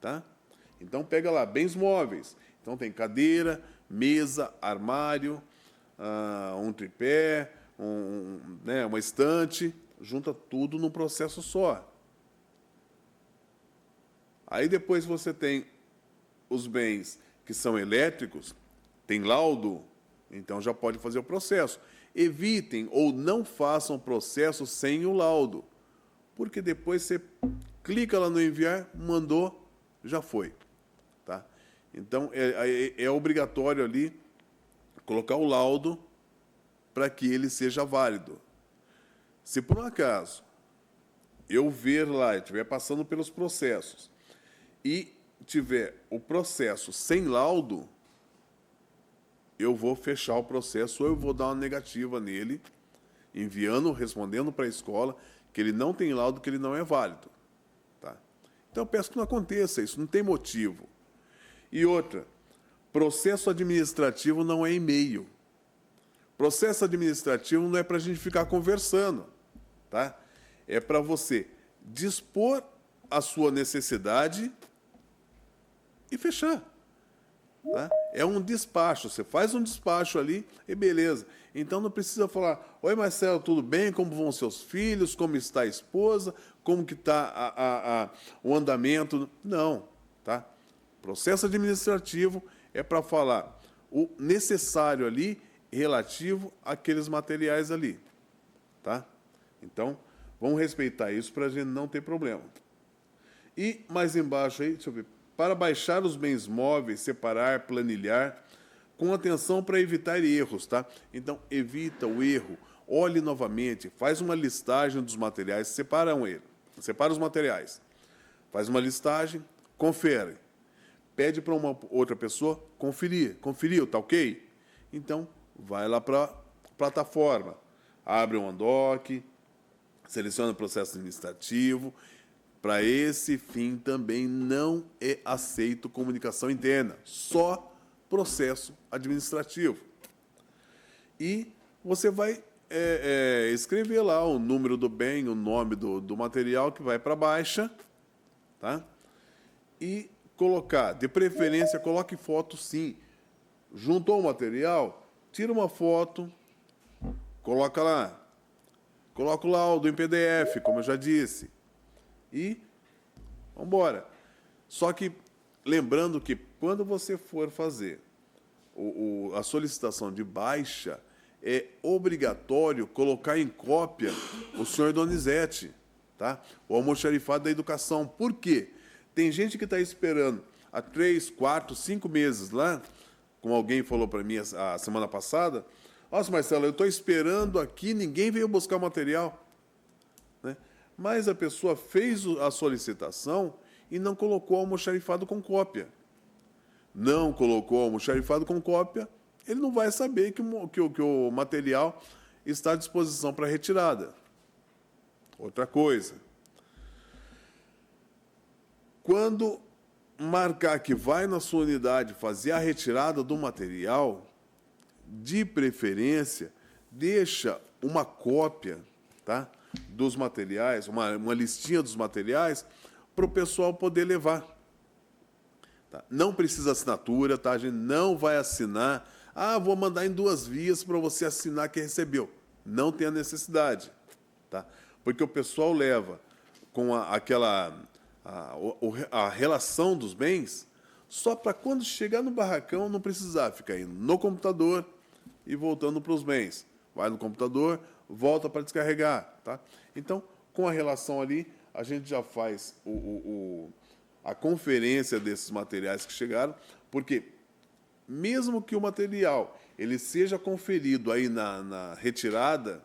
Tá? Então, pega lá, bens móveis. Então, tem cadeira, mesa, armário, um tripé, uma estante. Junta tudo num processo só. Aí, depois, você tem os bens que são elétricos, tem laudo, então já pode fazer o processo. Evitem ou não façam processo sem o laudo, porque depois você clica lá no enviar, mandou, já foi. Tá? Então, é obrigatório ali colocar o laudo para que ele seja válido. Se por um acaso eu ver lá, estiver passando pelos processos e tiver o processo sem laudo, eu vou fechar o processo ou eu vou dar uma negativa nele, respondendo para a escola que ele não tem laudo, que ele não é válido. Tá? Então, eu peço que não aconteça isso, não tem motivo. E outra, processo administrativo não é e-mail. Processo administrativo não é para a gente ficar conversando. tá? É para você dispor a sua necessidade e fechar. Tá? É um despacho, você faz um despacho ali e beleza. Então não precisa falar, oi Marcelo, tudo bem? Como vão seus filhos? Como está a esposa? Como que está o andamento? Não, tá? Processo administrativo é para falar o necessário ali relativo àqueles materiais ali, tá? Então, vamos respeitar isso para a gente não ter problema. E mais embaixo aí, deixa eu ver, para baixar os bens móveis, separar, planilhar, com atenção para evitar erros, tá? Então, evita o erro, olhe novamente, faz uma listagem dos materiais, separa os materiais, faz uma listagem, confere, pede para uma outra pessoa conferiu, tá ok? Então, vai lá para a plataforma, abre um Andoc, seleciona o processo administrativo. Para esse fim também não é aceito comunicação interna, só processo administrativo. E você vai escrever lá o número do bem, o nome do material que vai para baixa, tá? E colocar, de preferência, coloque foto sim. Juntou o material, tira uma foto, coloca lá. Coloca o laudo em PDF, como eu já disse. E vamos embora. Só que, lembrando que quando você for fazer a solicitação de baixa, é obrigatório colocar em cópia o senhor Donizete, tá? O almoxarifado da educação. Por quê? Tem gente que está esperando há 3, 4, 5 meses lá, como alguém falou para mim a semana passada, nossa, Marcelo, eu estou esperando aqui, ninguém veio buscar o material. Né? Mas a pessoa fez a solicitação e não colocou o almoxarifado com cópia. Não colocou o almoxarifado com cópia, ele não vai saber que o material está à disposição para retirada. Outra coisa. Quando marcar que vai na sua unidade fazer a retirada do material, de preferência, deixa uma cópia, tá, dos materiais, uma listinha dos materiais, para o pessoal poder levar. Tá? Não precisa assinatura, tá? A gente não vai assinar. Ah, vou mandar em 2 vias para você assinar que recebeu. Não tem a necessidade. Tá? Porque o pessoal leva com a relação dos bens só para quando chegar no barracão não precisar ficar indo no computador e voltando para os bens. Vai no computador, volta para descarregar. Tá? Então, com a relação ali, a gente já faz a conferência desses materiais que chegaram, porque mesmo que o material ele seja conferido aí na retirada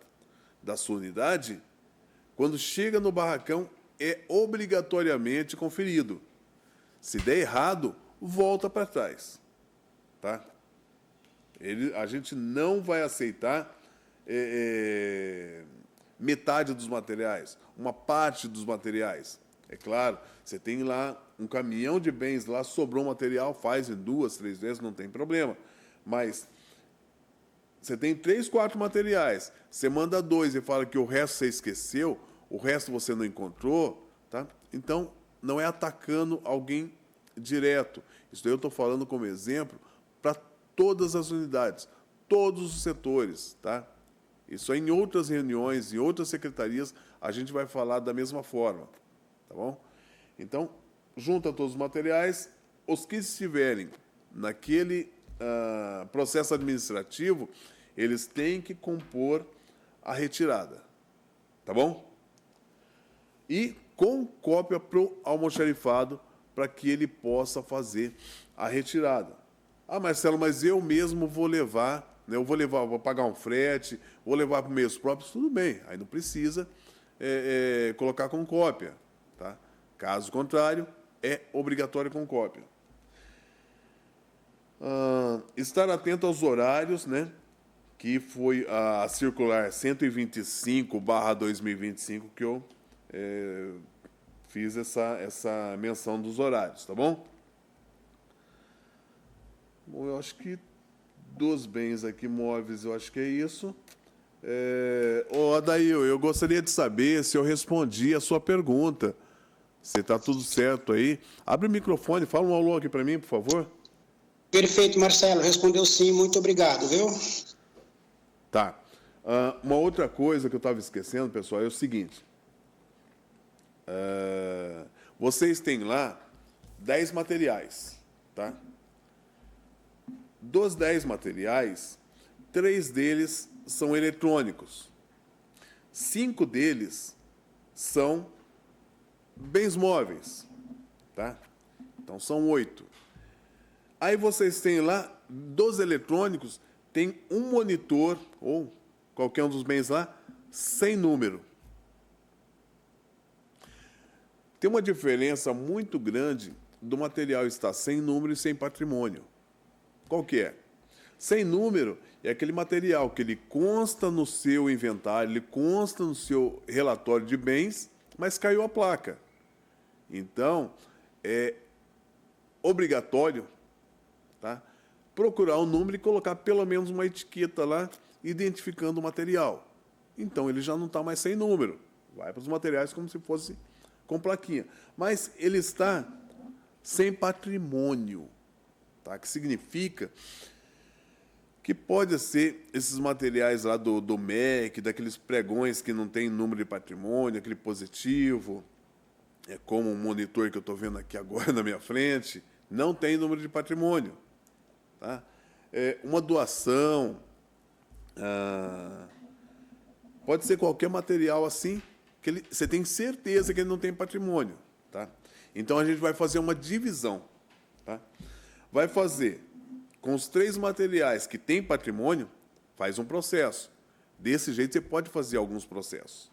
da sua unidade, quando chega no barracão, é obrigatoriamente conferido. Se der errado, volta para trás. Tá? A gente não vai aceitar metade dos materiais, uma parte dos materiais. É claro, você tem lá um caminhão de bens, lá sobrou material, faz em 2, 3 vezes, não tem problema. Mas você tem 3, 4 materiais, você manda 2 e fala que o resto você esqueceu, o resto você não encontrou, tá? Então, não é atacando alguém direto. Isso daí eu estou falando como exemplo para todas as unidades, todos os setores, tá? Isso aí, em outras reuniões, em outras secretarias, a gente vai falar da mesma forma, tá bom? Então, junta todos os materiais, os que estiverem naquele processo administrativo, eles têm que compor a retirada, tá bom? E com cópia para o almoxarifado, para que ele possa fazer a retirada. Ah, Marcelo, mas eu mesmo vou levar, né? Vou pagar um frete, vou levar para meios próprios, tudo bem, aí não precisa colocar com cópia. Tá? Caso contrário, é obrigatório com cópia. Estar atento aos horários, né? Que foi a circular 125/2025 que eu fiz essa menção dos horários, tá bom? Bom, eu acho que dos bens aqui móveis, eu acho que é isso. Ô, Adail, eu gostaria de saber se eu respondi a sua pergunta. Se está tudo certo aí. Abre o microfone, fala um alô aqui para mim, por favor. Perfeito, Marcelo. Respondeu sim. Muito obrigado, viu? Tá. Uma outra coisa que eu estava esquecendo, pessoal, é o seguinte. Vocês têm lá 10 materiais, tá? Dos 10 materiais, 3 deles são eletrônicos. 5 deles são bens móveis, tá? Então, são 8. Aí vocês têm lá, dos eletrônicos, tem um monitor, ou qualquer um dos bens lá, sem número. Tem uma diferença muito grande do material estar sem número e sem patrimônio. Qual que é? Sem número é aquele material que ele consta no seu inventário, ele consta no seu relatório de bens, mas caiu a placa. Então, é obrigatório, tá, procurar um número e colocar pelo menos uma etiqueta lá, identificando o material. Então, ele já não está mais sem número. Vai para os materiais como se fosse com plaquinha. Mas ele está sem patrimônio, tá? Que significa que pode ser esses materiais lá do MEC, daqueles pregões que não tem número de patrimônio, aquele positivo, como um monitor que eu estou vendo aqui agora na minha frente, não tem número de patrimônio. Tá? Uma doação, pode ser qualquer material assim, que você tem certeza que ele não tem patrimônio. Tá? Então, a gente vai fazer uma divisão. Tá? Vai fazer com os 3 materiais que têm patrimônio, faz um processo. Desse jeito, você pode fazer alguns processos.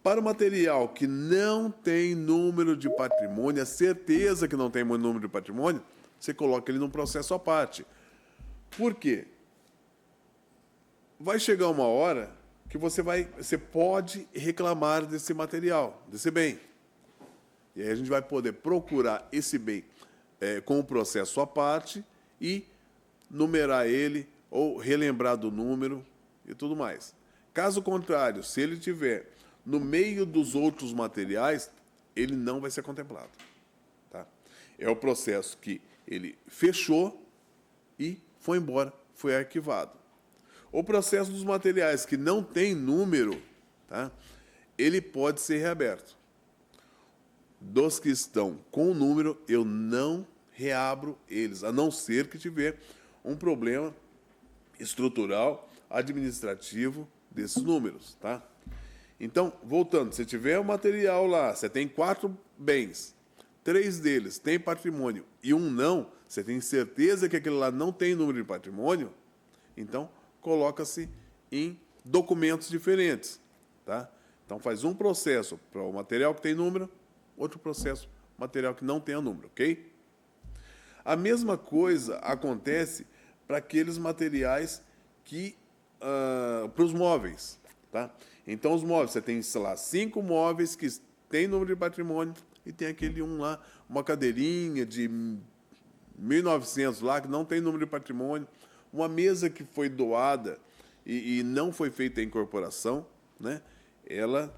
Para o material que não tem número de patrimônio, a certeza que não tem número de patrimônio, você coloca ele num processo à parte. Por quê? Vai chegar uma hora que você pode reclamar desse material, desse bem. E aí a gente vai poder procurar esse bem com o processo à parte e numerar ele ou relembrar do número e tudo mais. Caso contrário, se ele tiver no meio dos outros materiais, ele não vai ser contemplado. Tá? É o processo que ele fechou e foi embora, foi arquivado. O processo dos materiais que não tem número, tá? Ele pode ser reaberto. Dos que estão com número, eu não reabro eles, a não ser que tiver um problema estrutural, administrativo desses números. Tá? Então, voltando, se tiver um material lá, você tem 4 bens, 3 deles têm patrimônio e um não, você tem certeza que aquele lá não tem número de patrimônio, então coloca-se em documentos diferentes. Tá? Então, faz um processo para o material que tem número, outro processo, material que não tenha número, ok? A mesma coisa acontece para aqueles materiais que, para os móveis, tá? Então, os móveis, você tem, sei lá, 5 móveis que têm número de patrimônio e tem aquele um lá, uma cadeirinha de 1900 lá, que não tem número de patrimônio, uma mesa que foi doada e não foi feita a incorporação, né? Ela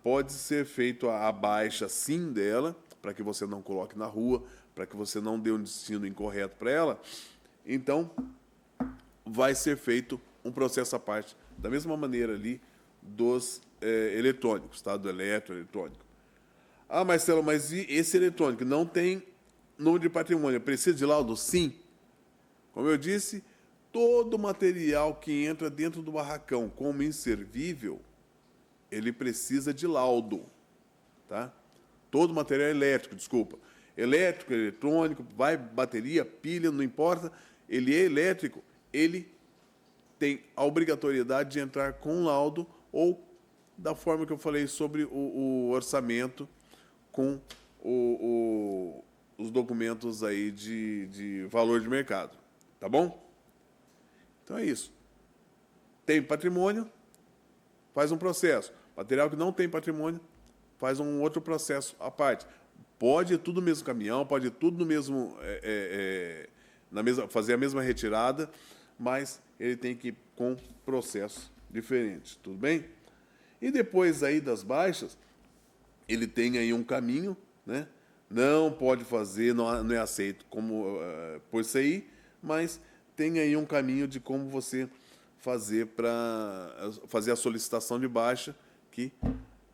pode ser feito a baixa, sim, dela, para que você não coloque na rua, para que você não dê um destino incorreto para ela. Então, vai ser feito um processo à parte, da mesma maneira ali dos eletrônicos, tá? Do eletroeletrônico. Ah, Marcelo, mas e esse eletrônico não tem número de patrimônio, precisa de laudo? Sim. Como eu disse, todo material que entra dentro do barracão como inservível, ele precisa de laudo. Tá? Todo material elétrico, desculpa. Elétrico, eletrônico, vai bateria, pilha, não importa, ele é elétrico, ele tem a obrigatoriedade de entrar com laudo ou da forma que eu falei sobre o orçamento com os documentos aí de valor de mercado. Tá bom? Então é isso. Tem patrimônio, faz um processo. Material que não tem patrimônio, faz um outro processo à parte. Pode ir tudo no mesmo caminhão, pode ir tudo no mesmo, fazer a mesma retirada, mas ele tem que com processos diferentes, tudo bem? E depois aí das baixas, ele tem aí um caminho, né? Não pode fazer, não é aceito como por CI, mas tem aí um caminho de como você fazer para fazer a solicitação de baixa, que,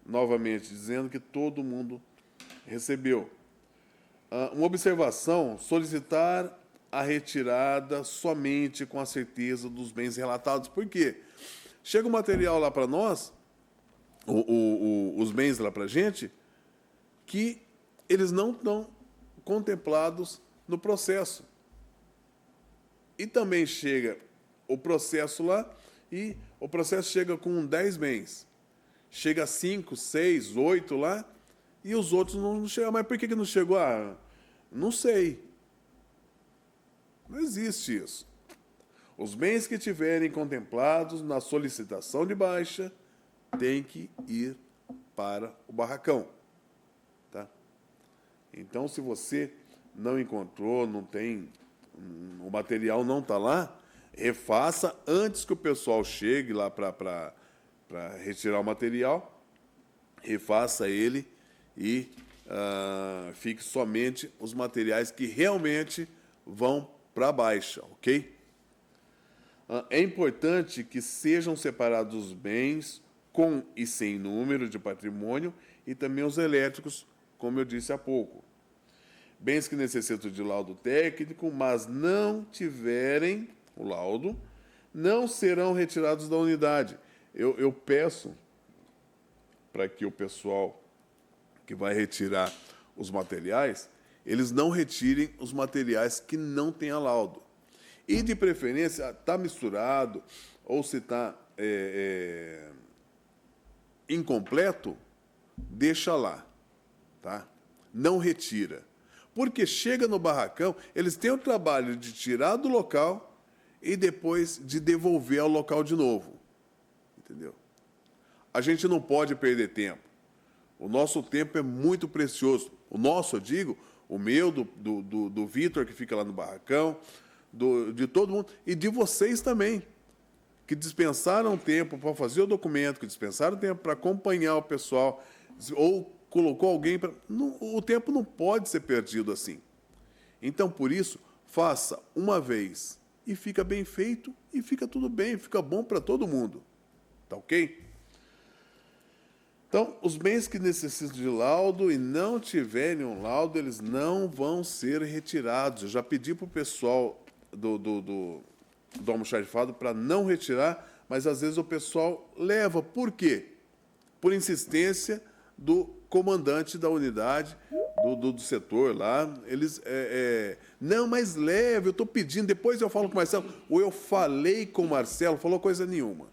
novamente, dizendo que todo mundo recebeu. Uma observação: solicitar a retirada somente com a certeza dos bens relatados. Por quê? Chega o material lá para nós, os bens lá para a gente, que eles não estão contemplados no processo. E também chega o processo lá, e o processo chega com 10 bens. Chega a 5, 6, 8 lá, e os outros não chegam. Mas por que não chegou? Não sei. Não existe isso. Os bens que tiverem contemplados na solicitação de baixa têm que ir para o barracão. Tá? Então, se você não encontrou, não tem, o material não está lá, refaça antes que o pessoal chegue lá para retirar o material, refaça ele e fique somente os materiais que realmente vão para a baixa, ok? É importante que sejam separados os bens com e sem número de patrimônio e também os elétricos, como eu disse há pouco. Bens que necessitam de laudo técnico, mas não tiverem o laudo, não serão retirados da unidade. Eu peço para que o pessoal que vai retirar os materiais, eles não retirem os materiais que não tenham laudo. E, de preferência, está misturado ou se está incompleto, deixa lá, tá? Não retira. Porque chega no barracão, eles têm o trabalho de tirar do local e depois de devolver ao local de novo. Entendeu? A gente não pode perder tempo. O nosso tempo é muito precioso. O nosso, eu digo, o meu, do Vitor, que fica lá no barracão, de todo mundo, e de vocês também, que dispensaram tempo para fazer o documento, que dispensaram tempo para acompanhar o pessoal, ou colocou alguém para... O tempo não pode ser perdido assim. Então, por isso, faça uma vez e fica bem feito e fica tudo bem, fica bom para todo mundo. Tá ok? Então, os bens que necessitam de laudo e não tiverem um laudo, eles não vão ser retirados. Eu já pedi para o pessoal do almoxarifado para não retirar, mas às vezes o pessoal leva. Por quê? Por insistência do comandante da unidade, do setor lá. Eles, não, mas leve, eu estou pedindo, depois eu falo com o Marcelo. Ou eu falei com o Marcelo, falou coisa nenhuma.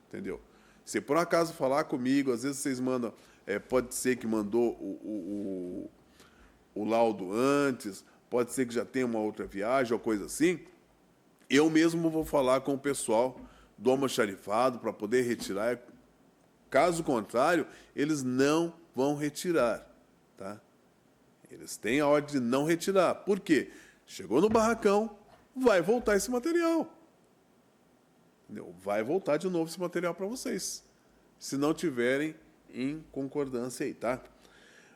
Entendeu? Se por acaso falar comigo, às vezes vocês mandam, pode ser que mandou o laudo antes, pode ser que já tenha uma outra viagem ou coisa assim, eu mesmo vou falar com o pessoal do almoxarifado para poder retirar. Caso contrário, eles não vão retirar. Tá? Eles têm a ordem de não retirar. Por quê? Chegou no barracão, vai voltar esse material. Entendeu? Vai voltar de novo esse material para vocês, se não tiverem em concordância aí, tá?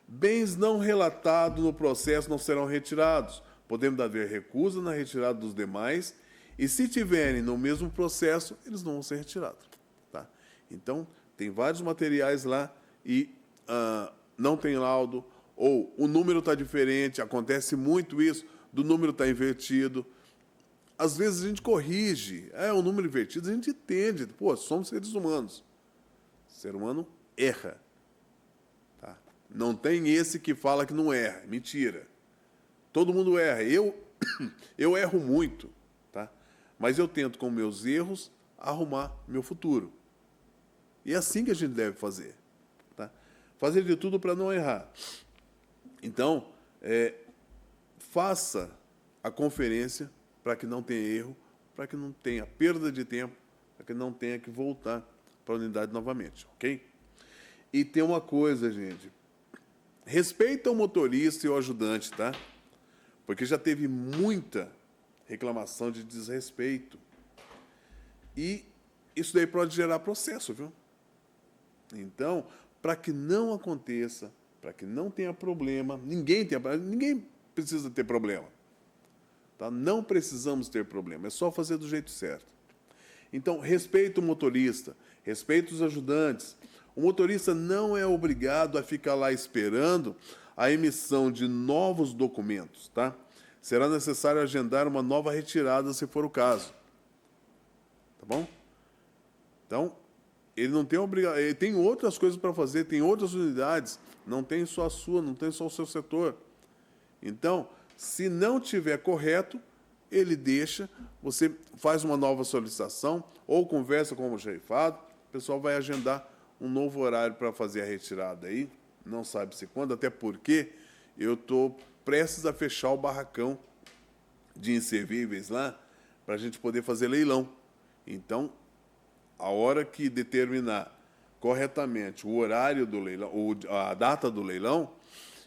Bens não relatados no processo não serão retirados. Podemos haver recusa na retirada dos demais, e se tiverem no mesmo processo, eles não vão ser retirados, tá? Então, tem vários materiais lá e não tem laudo, ou o número está diferente, acontece muito isso, do número está invertido. Às vezes a gente corrige, o número invertido, a gente entende, somos seres humanos. O ser humano erra. Tá? Não tem esse que fala que não erra, mentira. Todo mundo erra. Eu erro muito, tá? Mas eu tento, com meus erros, arrumar meu futuro. E é assim que a gente deve fazer. Tá? Fazer de tudo para não errar. Então, faça a conferência para que não tenha erro, para que não tenha perda de tempo, para que não tenha que voltar para a unidade novamente, ok? E tem uma coisa, gente, respeita o motorista e o ajudante, tá? Porque já teve muita reclamação de desrespeito. E isso daí pode gerar processo, viu? Então, para que não aconteça, para que não tenha problema, ninguém precisa ter problema. Tá? Não precisamos ter problema, é só fazer do jeito certo. Então, respeita o motorista, respeita os ajudantes. O motorista não é obrigado a ficar lá esperando a emissão de novos documentos, tá? Será necessário agendar uma nova retirada, se for o caso. Tá bom? Então, ele não tem obrigação, ele tem outras coisas para fazer, tem outras unidades, não tem só a sua, não tem só o seu setor. Então, se não tiver correto, ele deixa, você faz uma nova solicitação ou conversa com o almoxarifado, o pessoal vai agendar um novo horário para fazer a retirada aí, não sabe-se quando, até porque eu estou prestes a fechar o barracão de inservíveis lá, para a gente poder fazer leilão. Então, a hora que determinar corretamente o horário do leilão, ou a data do leilão,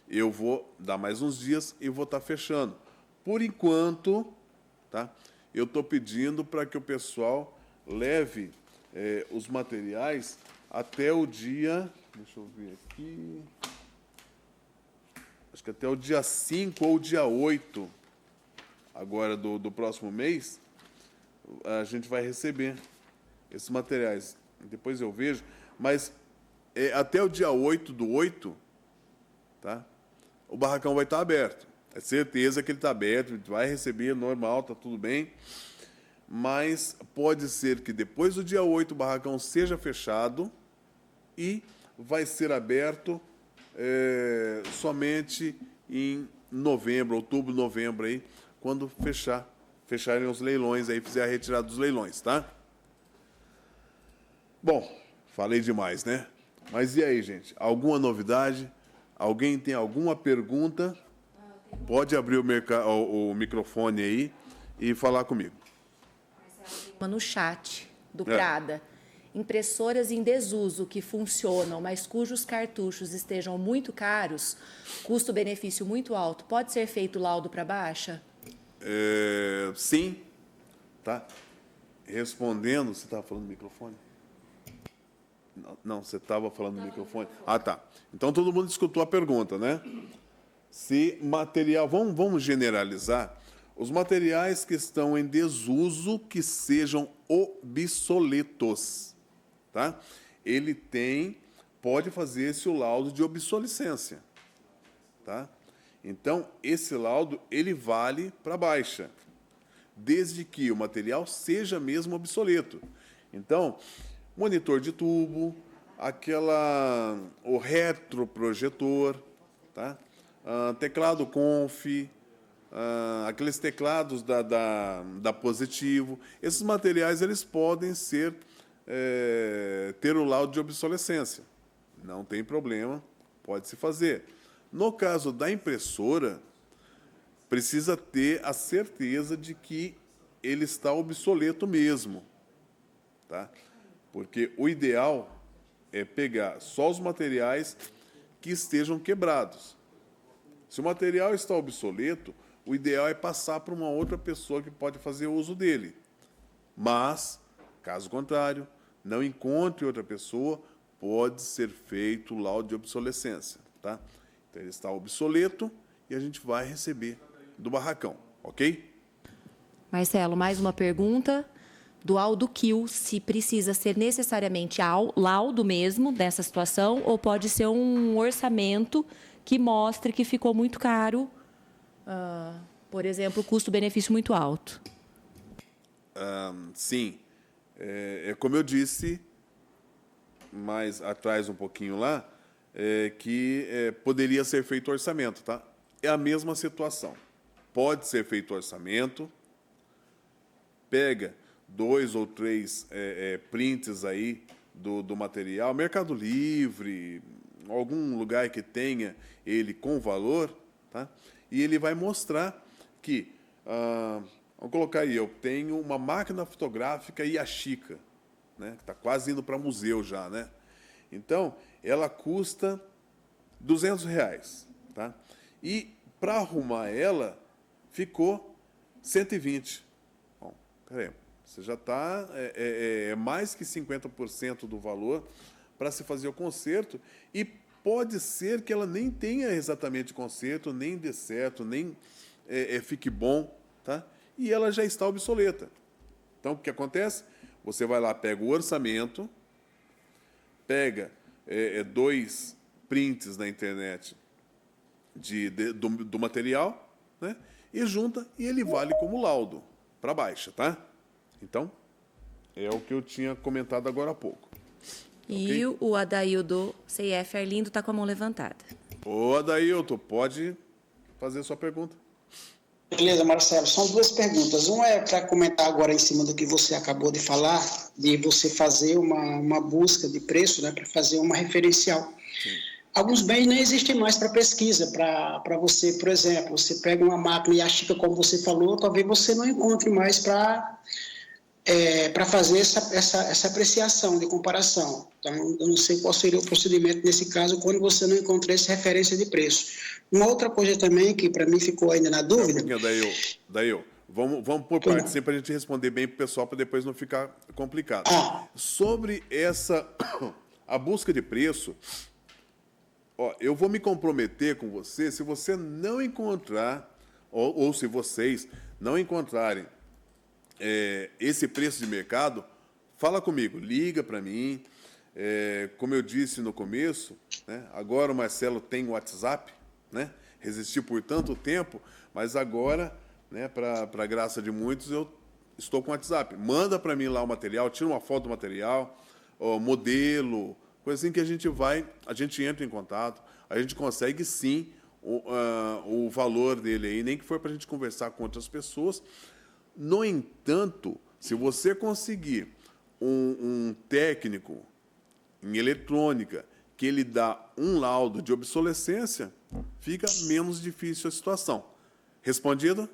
eu vou dar mais uns dias e vou estar fechando. Por enquanto, tá? Eu estou pedindo para que o pessoal leve os materiais até o dia... Deixa eu ver aqui... Acho que até o dia 5 ou dia 8, agora do próximo mês, a gente vai receber esses materiais. Depois eu vejo, mas até o dia 8/8, tá? O barracão vai estar aberto. É certeza que ele está aberto, a gente vai receber, normal, está tudo bem. Mas pode ser que depois do dia 8 o barracão seja fechado e vai ser aberto somente em novembro, outubro, novembro, aí, quando fecharem os leilões, aí fizer a retirada dos leilões, tá? Bom, falei demais, né? Mas e aí, gente? Alguma novidade? Alguém tem alguma pergunta? Pode abrir o microfone aí e falar comigo. No chat do Prada. Impressoras em desuso que funcionam, mas cujos cartuchos estejam muito caros, custo-benefício muito alto, pode ser feito laudo para baixa? Sim. Tá? Respondendo, você estava falando no microfone? Não, você estava falando no microfone? Ah, tá. Então, todo mundo escutou a pergunta, né? Se material... Vamos generalizar. Os materiais que estão em desuso, que sejam obsoletos, tá? Ele pode fazer esse laudo de obsolescência, tá? Então, esse laudo, ele vale para baixa, desde que o material seja mesmo obsoleto. Então, monitor de tubo, o retroprojetor, tá? Teclado Conf, aqueles teclados da Positivo, esses materiais eles podem ter o laudo de obsolescência. Não tem problema, pode-se fazer. No caso da impressora, precisa ter a certeza de que ele está obsoleto mesmo, tá? Porque o ideal é pegar só os materiais que estejam quebrados. Se o material está obsoleto, o ideal é passar para uma outra pessoa que pode fazer uso dele. Mas, caso contrário, não encontre outra pessoa, pode ser feito o laudo de obsolescência, tá? Então, ele está obsoleto e a gente vai receber do barracão, ok? Marcelo, mais uma pergunta do Aldo Kiel, se precisa ser necessariamente laudo mesmo dessa situação ou pode ser um orçamento que mostre que ficou muito caro, por exemplo, custo-benefício muito alto. Sim. Como eu disse, mais atrás um pouquinho lá, que poderia ser feito orçamento, tá? É a mesma situação. Pode ser feito orçamento, pega 2 ou 3 prints aí do material, Mercado Livre, algum lugar que tenha ele com valor, tá? E ele vai mostrar que, vamos colocar aí, eu tenho uma máquina fotográfica Yashica, né? Que está quase indo para museu já, né? Então, ela custa R$200, tá? E para arrumar ela, ficou 120. Bom, peraí, Você já está mais que 50% do valor para se fazer o conserto, e pode ser que ela nem tenha exatamente conserto, nem dê certo, nem fique bom, tá? E ela já está obsoleta. Então, o que acontece? Você vai lá, pega o orçamento, pega 2 prints na internet do material, né? E junta, e ele vale como laudo para baixa, tá? Então, é o que eu tinha comentado agora há pouco. E Ok? o Adaildo CIF Arlindo está com a mão levantada. Ô, Adailton, pode fazer sua pergunta. Beleza, Marcelo. São 2 perguntas. Uma é para comentar agora em cima do que você acabou de falar, de você fazer uma busca de preço, né, para fazer uma referencial. Sim. Alguns bens nem existem mais para pesquisa, para você, por exemplo, você pega uma máquina e a Chica, como você falou, talvez você não encontre mais para fazer essa apreciação de comparação. Então, eu não sei qual seria o procedimento nesse caso, quando você não encontra essa referência de preço. Uma outra coisa também, que para mim ficou ainda na dúvida... Daí, vamos por partes, sempre para a gente responder bem para o pessoal, para depois não ficar complicado. Sobre a busca de preço, eu vou me comprometer com você, se você não encontrar, ou se vocês não encontrarem esse preço de mercado, fala comigo, liga para mim. Como eu disse no começo, né, agora o Marcelo tem WhatsApp, né, resistiu por tanto tempo, mas agora, né, para a graça de muitos, eu estou com WhatsApp. Manda para mim lá o material, tira uma foto do material, modelo, coisa assim que a gente entra em contato, a gente consegue sim o valor dele aí, nem que for para a gente conversar com outras pessoas. No entanto, se você conseguir um técnico em eletrônica que ele dá um laudo de obsolescência, fica menos difícil a situação. Respondido?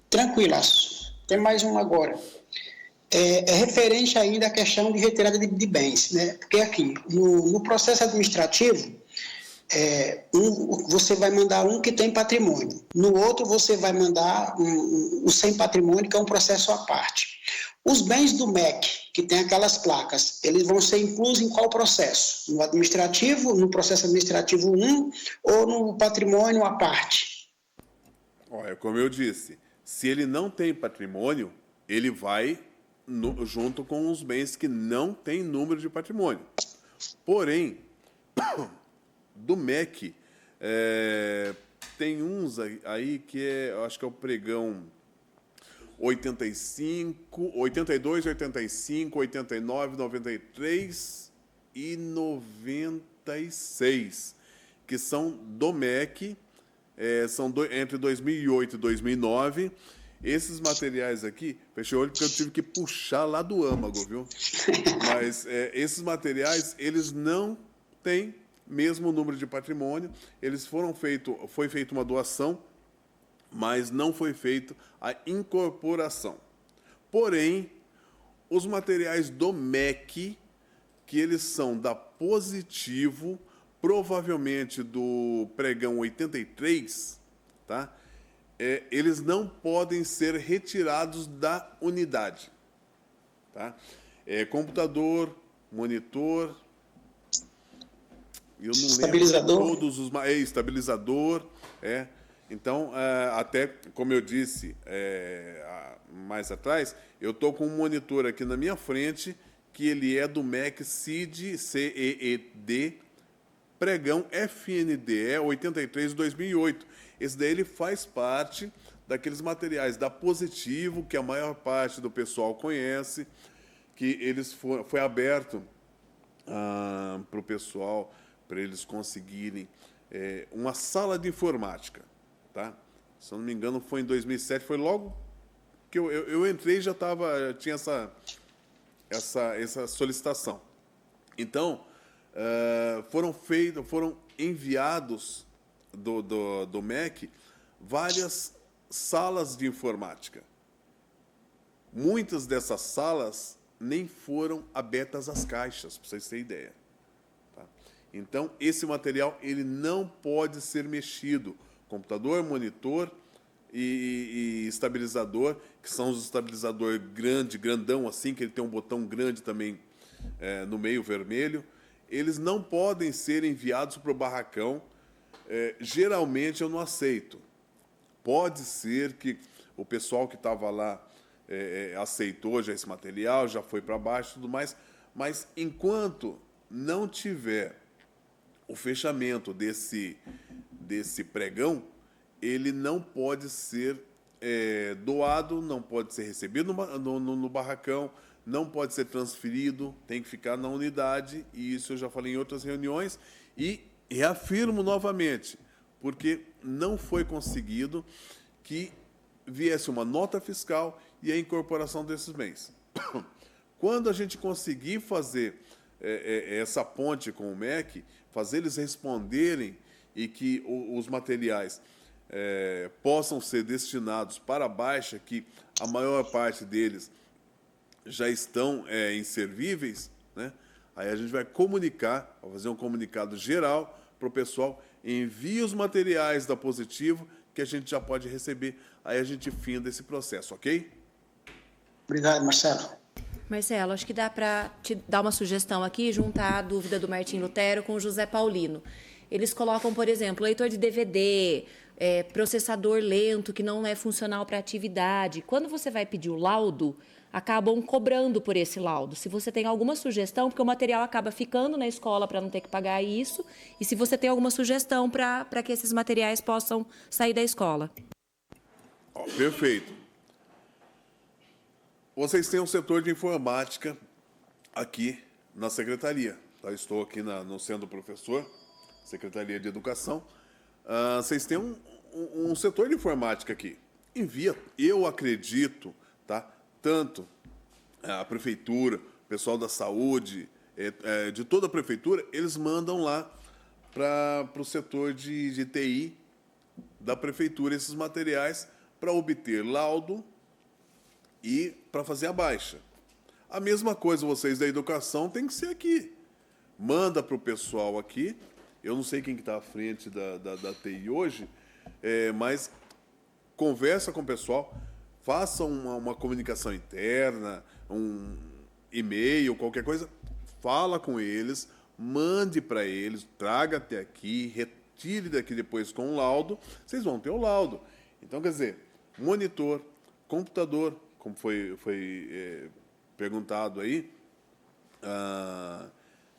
Tranquilaço. Tem mais uma agora. É referente ainda à questão de retirada de bens, né? Porque aqui, no processo administrativo, você vai mandar um que tem patrimônio. No outro, você vai mandar um sem patrimônio, que é um processo à parte. Os bens do MEC, que tem aquelas placas, eles vão ser inclusos em qual processo? No administrativo, no processo administrativo 1 ou no patrimônio à parte? Como eu disse, se ele não tem patrimônio, ele vai junto com os bens que não têm número de patrimônio. Porém, do MEC, tem uns aí que eu acho que é o pregão 85, 82, 85, 89, 93 e 96, que são do MEC, são entre 2008 e 2009. Esses materiais aqui, fechei o olho porque eu tive que puxar lá do âmago, viu? Mas esses materiais, eles não têm mesmo número de patrimônio, foi feita uma doação, mas não foi feita a incorporação. Porém, os materiais do MEC, que eles são da Positivo, provavelmente do pregão 83, tá? Eles não podem ser retirados da unidade. Tá? Computador, monitor, eu não estabilizador. lembro todos os... estabilizador, Então, até como eu disse mais atrás, eu estou com um monitor aqui na minha frente, que ele é do MEC CEED, pregão FNDE 83/2008. Esse daí ele faz parte daqueles materiais da Positivo, que a maior parte do pessoal conhece, que foi aberto para o pessoal, para eles conseguirem uma sala de informática. Tá? Se eu não me engano, foi em 2007, foi logo que eu entrei e já tinha essa solicitação. Então, foram enviados do MEC várias salas de informática. Muitas dessas salas nem foram abertas às caixas, para vocês terem ideia. Tá? Então, esse material ele não pode ser mexido. Computador, monitor e estabilizador, que são os estabilizador grandão assim, que ele tem um botão grande também no meio vermelho. Eles não podem ser enviados para o barracão. Geralmente eu não aceito. Pode ser que o pessoal que estava lá aceitou já esse material, já foi para baixo e tudo mais, mas enquanto não tiver o fechamento desse pregão, ele não pode ser doado, não pode ser recebido no barracão, não pode ser transferido, tem que ficar na unidade, e isso eu já falei em outras reuniões, e reafirmo novamente, porque não foi conseguido que viesse uma nota fiscal e a incorporação desses bens. Quando a gente conseguir fazer essa ponte com o MEC, fazer eles responderem e que os materiais possam ser destinados para a Baixa, que a maior parte deles já estão inservíveis, né? Aí a gente vai comunicar, vai fazer um comunicado geral para o pessoal, envie os materiais da Positivo, que a gente já pode receber, aí a gente finda esse processo, ok? Obrigado, Marcelo. Marcelo, acho que dá para te dar uma sugestão aqui, juntar a dúvida do Martim Lutero com o José Paulino. Eles colocam, por exemplo, leitor de DVD, processador lento que não é funcional para atividade. Quando você vai pedir o laudo, acabam cobrando por esse laudo. Se você tem alguma sugestão, porque o material acaba ficando na escola para não ter que pagar isso, e se você tem alguma sugestão para que esses materiais possam sair da escola. Perfeito. Vocês têm um setor de informática aqui na secretaria. Tá? Estou aqui no Centro Professor, Secretaria de Educação. Vocês têm um setor de informática aqui. Envia, eu acredito, tá? Tanto a prefeitura, o pessoal da saúde, de toda a prefeitura, eles mandam lá para o setor de TI da prefeitura esses materiais para obter laudo e para fazer a baixa. A mesma coisa vocês da educação tem que ser aqui. Manda para o pessoal aqui. Eu não sei quem está à frente da TI hoje, mas conversa com o pessoal, faça uma comunicação interna, um e-mail, qualquer coisa, fala com eles, mande para eles, traga até aqui, retire daqui depois com o laudo, vocês vão ter o laudo. Então, quer dizer, monitor, computador, como foi perguntado aí,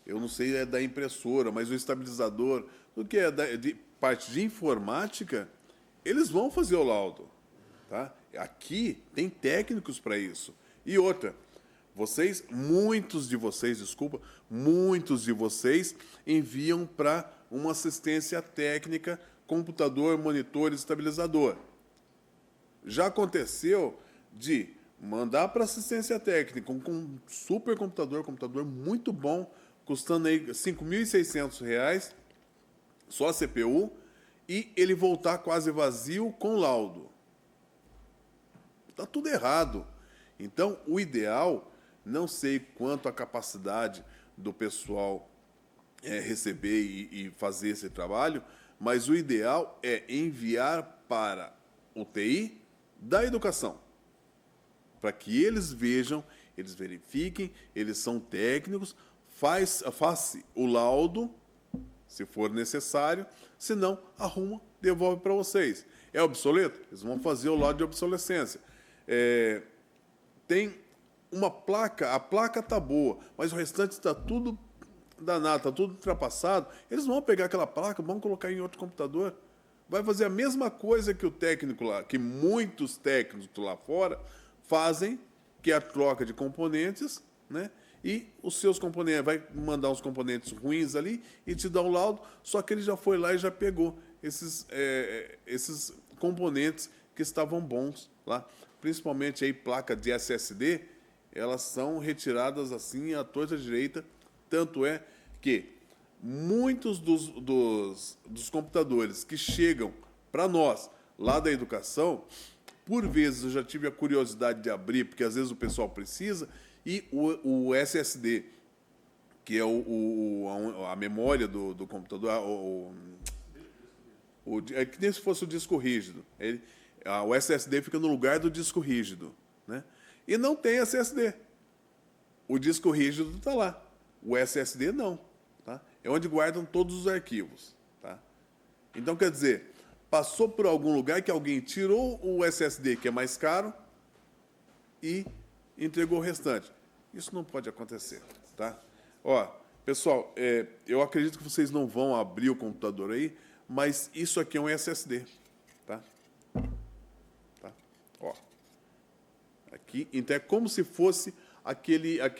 eu não sei da impressora, mas o estabilizador, do que de parte de informática, eles vão fazer o laudo. Tá? Aqui tem técnicos para isso. E outra, muitos de vocês enviam para uma assistência técnica, computador, monitor, estabilizador. Já aconteceu de mandar para assistência técnica um supercomputador, computador muito bom, custando aí R$ 5.600, só a CPU, e ele voltar quase vazio com laudo. Está tudo errado. Então, o ideal, não sei quanto a capacidade do pessoal receber e fazer esse trabalho, mas o ideal é enviar para o TI da educação, para que eles vejam, eles verifiquem, eles são técnicos, faça o laudo, se for necessário, se não, arruma, devolve para vocês. É obsoleto? Eles vão fazer o laudo de obsolescência. Tem uma placa, a placa está boa, mas o restante está tudo danado, está tudo ultrapassado. Eles vão pegar aquela placa, vão colocar em outro computador. Vai fazer a mesma coisa que o técnico lá, que muitos técnicos lá fora fazem, que é a troca de componentes, né? E os seus componentes, vai mandar uns componentes ruins ali e te dá um laudo, só que ele já foi lá e já pegou esses componentes que estavam bons lá. Principalmente aí placa de SSD, elas são retiradas assim à torta direita, tanto é que muitos dos computadores que chegam para nós lá da educação, por vezes eu já tive a curiosidade de abrir, porque às vezes o pessoal precisa, e o SSD, que é a memória do computador, é que nem se fosse o disco rígido. O SSD fica no lugar do disco rígido, né? E não tem SSD. O disco rígido está lá. O SSD não. Tá? É onde guardam todos os arquivos. Tá? Então, quer dizer, passou por algum lugar que alguém tirou o SSD, que é mais caro, e entregou o restante. Isso não pode acontecer. Tá? Ó, pessoal, eu acredito que vocês não vão abrir o computador aí, mas isso aqui é um SSD. Tá? Tá? Ó. Aqui, então é como se fosse aquela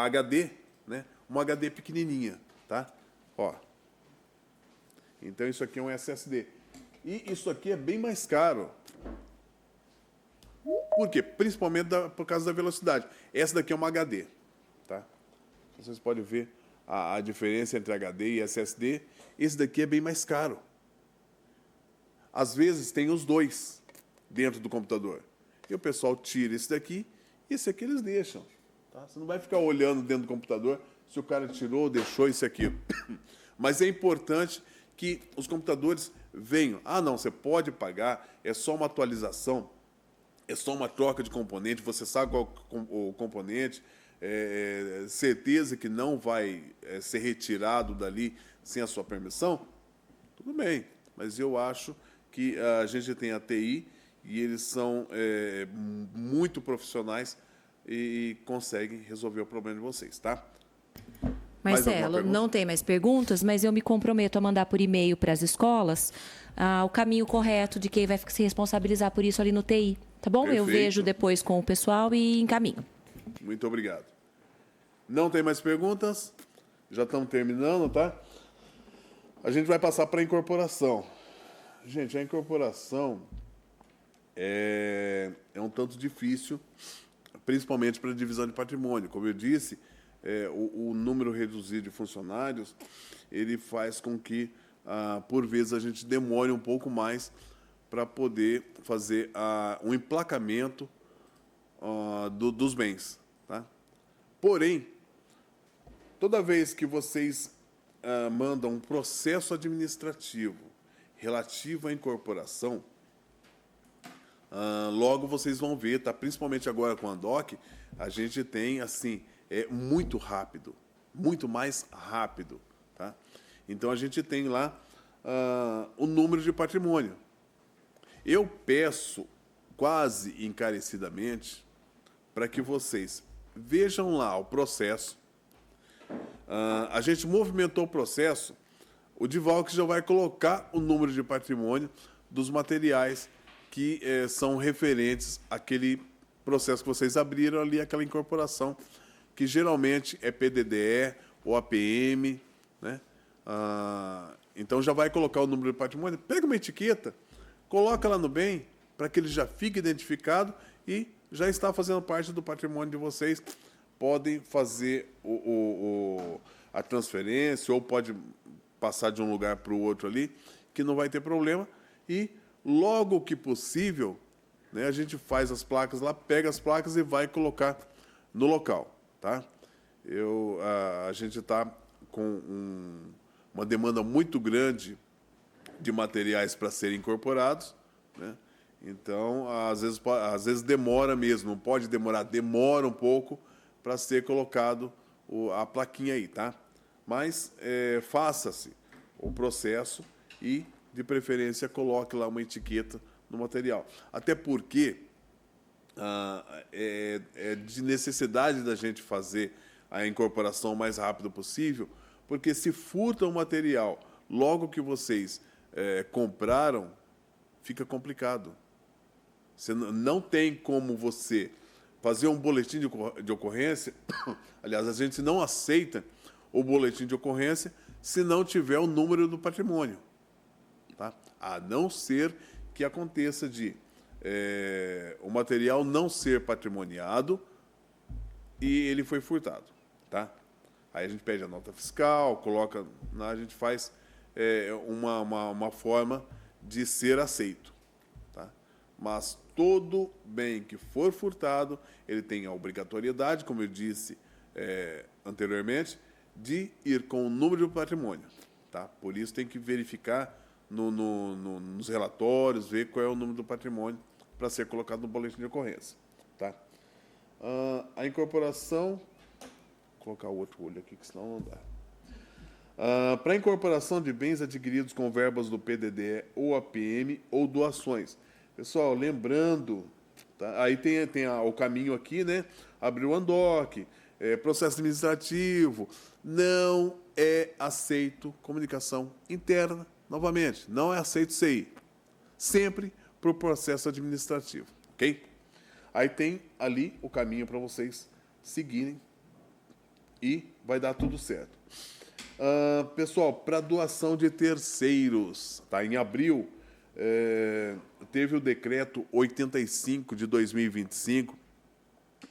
HD, né? Uma HD pequenininha, tá? Ó. Então isso aqui é um SSD. E isso aqui é bem mais caro. Por quê? Principalmente por causa da velocidade. Essa daqui é uma HD, tá? Vocês podem ver a diferença entre HD e SSD. Esse daqui é bem mais caro. Às vezes tem os dois dentro do computador. E o pessoal tira esse daqui e esse aqui eles deixam. Tá? Você não vai ficar olhando dentro do computador se o cara tirou, deixou isso aqui. Mas é importante que os computadores venham. Ah, não, você pode pagar, é só uma atualização, é só uma troca de componente, você sabe qual o componente, certeza que não vai ser retirado dali sem a sua permissão. Tudo bem, mas eu acho que a gente tem a TI e eles são muito profissionais e conseguem resolver o problema de vocês, tá? Marcelo, não tem mais perguntas, mas eu me comprometo a mandar por e-mail para as escolas o caminho correto de quem vai se responsabilizar por isso ali no TI, tá bom? Perfeito. Eu vejo depois com o pessoal e encaminho. Muito obrigado. Não tem mais perguntas? Já estamos terminando, tá? A gente vai passar para a incorporação. Gente, a incorporação é um tanto difícil, principalmente para a divisão de patrimônio. Como eu disse, o número reduzido de funcionários, ele faz com que, por vezes, a gente demore um pouco mais para poder fazer um emplacamento dos bens. Tá? Porém, toda vez que vocês mandam um processo administrativo relativo à incorporação, logo vocês vão ver, tá? Principalmente agora com a DOC, a gente tem, assim, muito rápido, muito mais rápido, tá? Então, a gente tem lá o número de patrimônio. Eu peço, quase encarecidamente, para que vocês vejam lá o processo. A gente movimentou o processo, o Divalc já vai colocar o número de patrimônio dos materiais que são referentes àquele processo que vocês abriram ali, aquela incorporação, que geralmente é PDDE ou APM, né? Então já vai colocar o número de patrimônio, pega uma etiqueta, coloca lá no bem, para que ele já fique identificado e já está fazendo parte do patrimônio de vocês. Podem fazer a transferência ou pode passar de um lugar para o outro ali, que não vai ter problema. E, logo que possível, né, a gente faz as placas lá, pega as placas e vai colocar no local. Tá? A gente está com uma demanda muito grande de materiais para serem incorporados, né? Então, às vezes demora mesmo, não pode demorar, demora um pouco para ser colocado a plaquinha aí, tá? Mas faça-se o processo e, de preferência, coloque lá uma etiqueta no material. Até porque é de necessidade da gente fazer a incorporação o mais rápido possível, porque se furta o material logo que vocês compraram, fica complicado. Você não tem como você fazer um boletim de ocorrência. Aliás, a gente não aceita o boletim de ocorrência se não tiver o número do patrimônio. Tá? A não ser que aconteça de o material não ser patrimoniado e ele foi furtado. Tá? Aí a gente pede a nota fiscal, coloca, a gente faz uma forma de ser aceito. Tá? Mas todo bem que for furtado, ele tem a obrigatoriedade, como eu disse anteriormente, de ir com o número do patrimônio. Tá? Por isso tem que verificar nos relatórios, ver qual é o número do patrimônio para ser colocado no boletim de ocorrência. Tá? A incorporação... Vou colocar o outro olho aqui, que senão não dá. Para a incorporação de bens adquiridos com verbas do PDD ou APM ou doações. Pessoal, lembrando, tá? Aí tem o caminho aqui, né? Abrir o ANDOC, processo administrativo. Não é aceito comunicação interna, novamente, não é aceito CI. Sempre para o processo administrativo, ok? Aí tem ali o caminho para vocês seguirem e vai dar tudo certo. Pessoal, para doação de terceiros, tá? Em abril, teve o decreto 85 de 2025,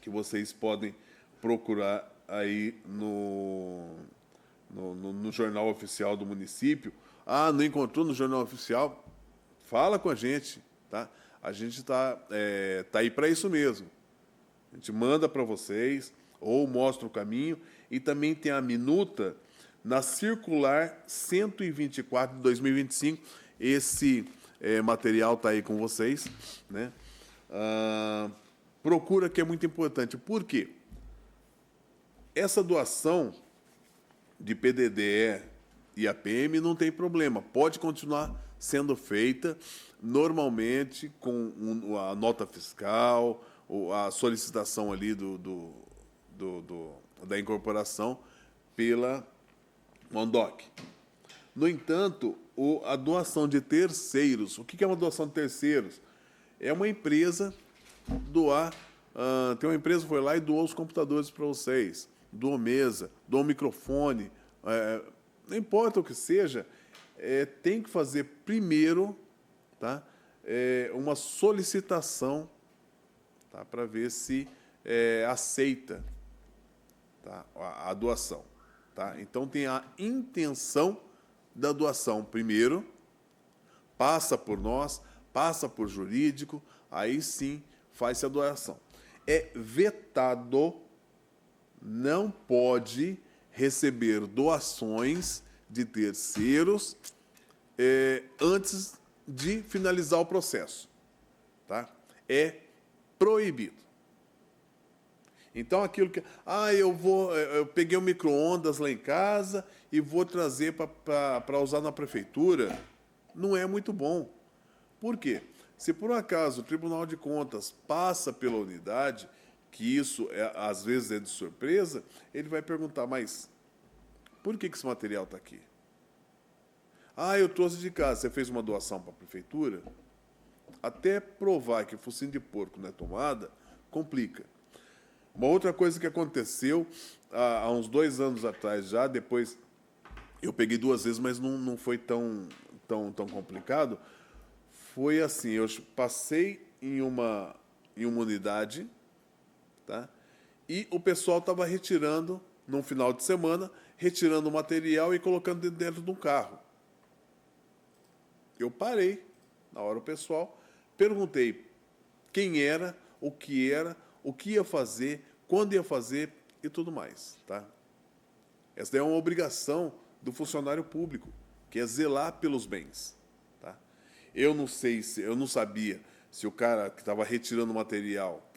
que vocês podem procurar aí no Jornal Oficial do município. Não encontrou no Jornal Oficial? Fala com a gente, tá? A gente tá aí para isso mesmo. A gente manda para vocês ou mostra o caminho, e também tem a minuta na circular 124 de 2025. Esse material está aí com vocês, né? Procura, que é muito importante. Por quê? Essa doação de PDD e APM não tem problema, pode continuar sendo feita normalmente com a nota fiscal, ou a solicitação ali da incorporação pela ANDOC. No entanto, a doação de terceiros, o que é uma doação de terceiros? É uma empresa doar, tem uma empresa que foi lá e doou os computadores para vocês, doou mesa, doou microfone, não importa o que seja, tem que fazer primeiro, tá? Uma solicitação, tá? Para ver se aceita, tá? A doação. Tá? Então, tem a intenção da doação primeiro, passa por nós, passa por jurídico, aí sim faz-se a doação. É vetado, não pode receber doações de terceiros antes de finalizar o processo. Tá? É proibido. Então, aquilo que... eu peguei um micro-ondas lá em casa e vou trazer para usar na prefeitura, não é muito bom. Por quê? Se, por acaso, o Tribunal de Contas passa pela unidade, que isso, às vezes, é de surpresa, ele vai perguntar, mas por que esse material está aqui? Eu trouxe de casa. Você fez uma doação para a prefeitura? Até provar que focinho de porco não é tomada, complica. Uma outra coisa que aconteceu há uns 2 anos atrás já, depois eu peguei 2 vezes, mas não foi tão complicado, foi assim, eu passei em uma unidade, tá? E o pessoal estava retirando, num final de semana, retirando o material e colocando dentro de um carro. Eu parei, na hora o pessoal, perguntei quem era, o que ia fazer, quando ia fazer e tudo mais. Tá? Essa daí é uma obrigação do funcionário público, que é zelar pelos bens. Tá? Eu não sabia se o cara que estava retirando o material,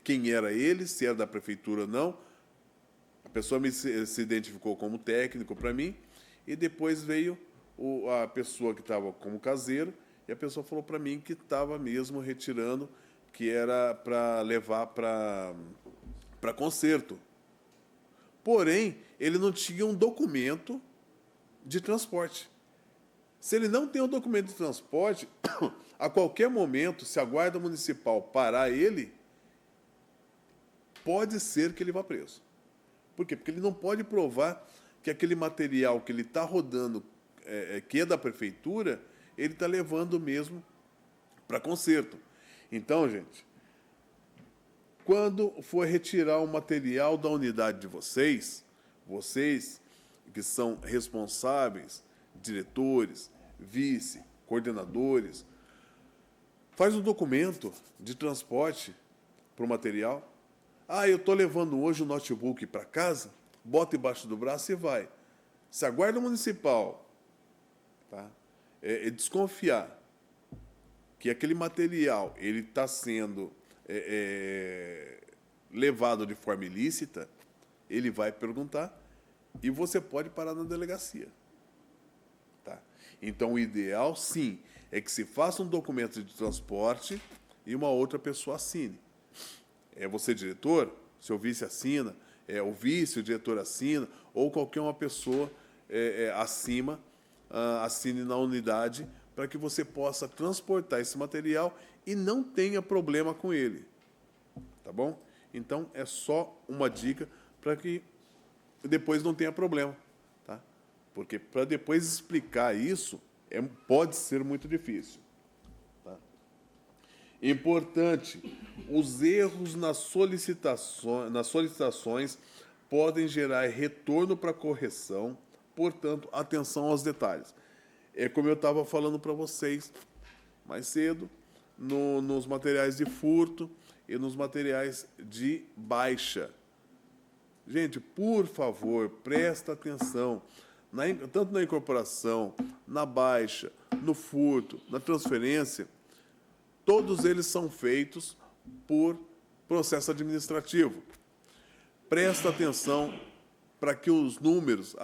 quem era ele, se era da prefeitura ou não. A pessoa se identificou como técnico para mim, e depois veio a pessoa que estava como caseiro, e a pessoa falou para mim que estava mesmo retirando, que era para levar para conserto. Porém, ele não tinha um documento de transporte. Se ele não tem um documento de transporte, a qualquer momento, se a guarda municipal parar ele, pode ser que ele vá preso. Por quê? Porque ele não pode provar que aquele material que ele está rodando, que é da prefeitura, ele está levando mesmo para conserto. Então, gente, quando for retirar o material da unidade de vocês que são responsáveis, diretores, vice, coordenadores, faz um documento de transporte para o material. Eu estou levando hoje o notebook para casa, bota embaixo do braço e vai. Se a guarda municipal, tá, desconfiar que aquele material ele está sendo levado de forma ilícita, ele vai perguntar e você pode parar na delegacia. Tá? Então, o ideal, sim, é que se faça um documento de transporte e uma outra pessoa assine. Você, diretor, seu vice assina, o vice, o diretor assina, ou qualquer uma pessoa acima assine na unidade para que você possa transportar esse material e não tenha problema com ele. Tá bom? Então, é só uma dica para que depois não tenha problema. Tá? Porque para depois explicar isso, pode ser muito difícil. Tá? Importante, os erros nas solicitações podem gerar retorno para correção, portanto, atenção aos detalhes. É como eu estava falando para vocês mais cedo, nos materiais de furto e nos materiais de baixa. Gente, por favor, presta atenção, tanto na incorporação, na baixa, no furto, na transferência, todos eles são feitos por processo administrativo. Presta atenção para que os números,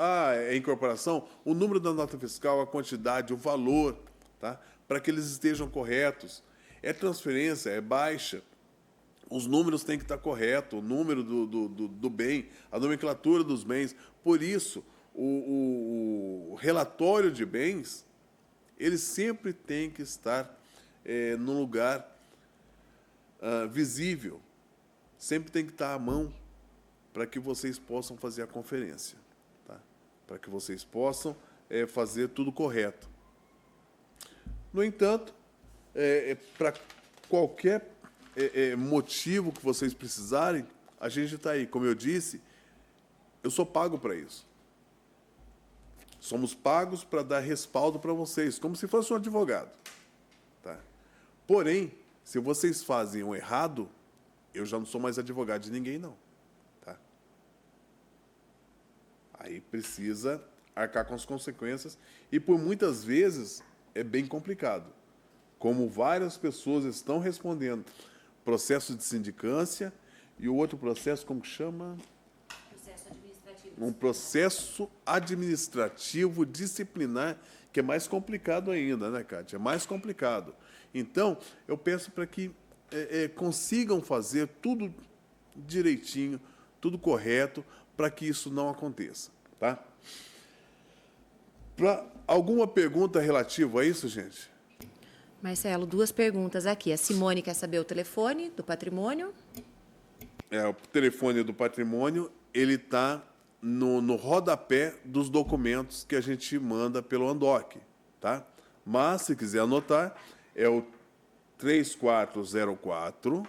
incorporação, o número da nota fiscal, a quantidade, o valor, tá? Para que eles estejam corretos. É transferência, é baixa, os números têm que estar corretos, o número do bem, a nomenclatura dos bens. Por isso, o relatório de bens, ele sempre tem que estar num lugar visível, sempre tem que estar à mão, para que vocês possam fazer a conferência, tá? Para que vocês possam fazer tudo correto. No entanto, para qualquer motivo que vocês precisarem, a gente está aí. Como eu disse, eu sou pago para isso. Somos pagos para dar respaldo para vocês, como se fosse um advogado. Tá? Porém, se vocês fazem o errado, eu já não sou mais advogado de ninguém, não. Tá? Aí precisa arcar com as consequências e, por muitas vezes, é bem complicado. Como várias pessoas estão respondendo processo de sindicância e o outro processo, como que chama? Processo administrativo. Um processo administrativo disciplinar, que é mais complicado ainda, né, Kátia? É mais complicado. Então, eu peço para que consigam fazer tudo direitinho, tudo correto, para que isso não aconteça, tá? Para alguma pergunta relativa a isso, gente? Marcelo, 2 perguntas aqui. A Simone quer saber o telefone do patrimônio. O telefone do patrimônio, ele está no rodapé dos documentos que a gente manda pelo ANDOC, tá? Mas, se quiser anotar, é o 3404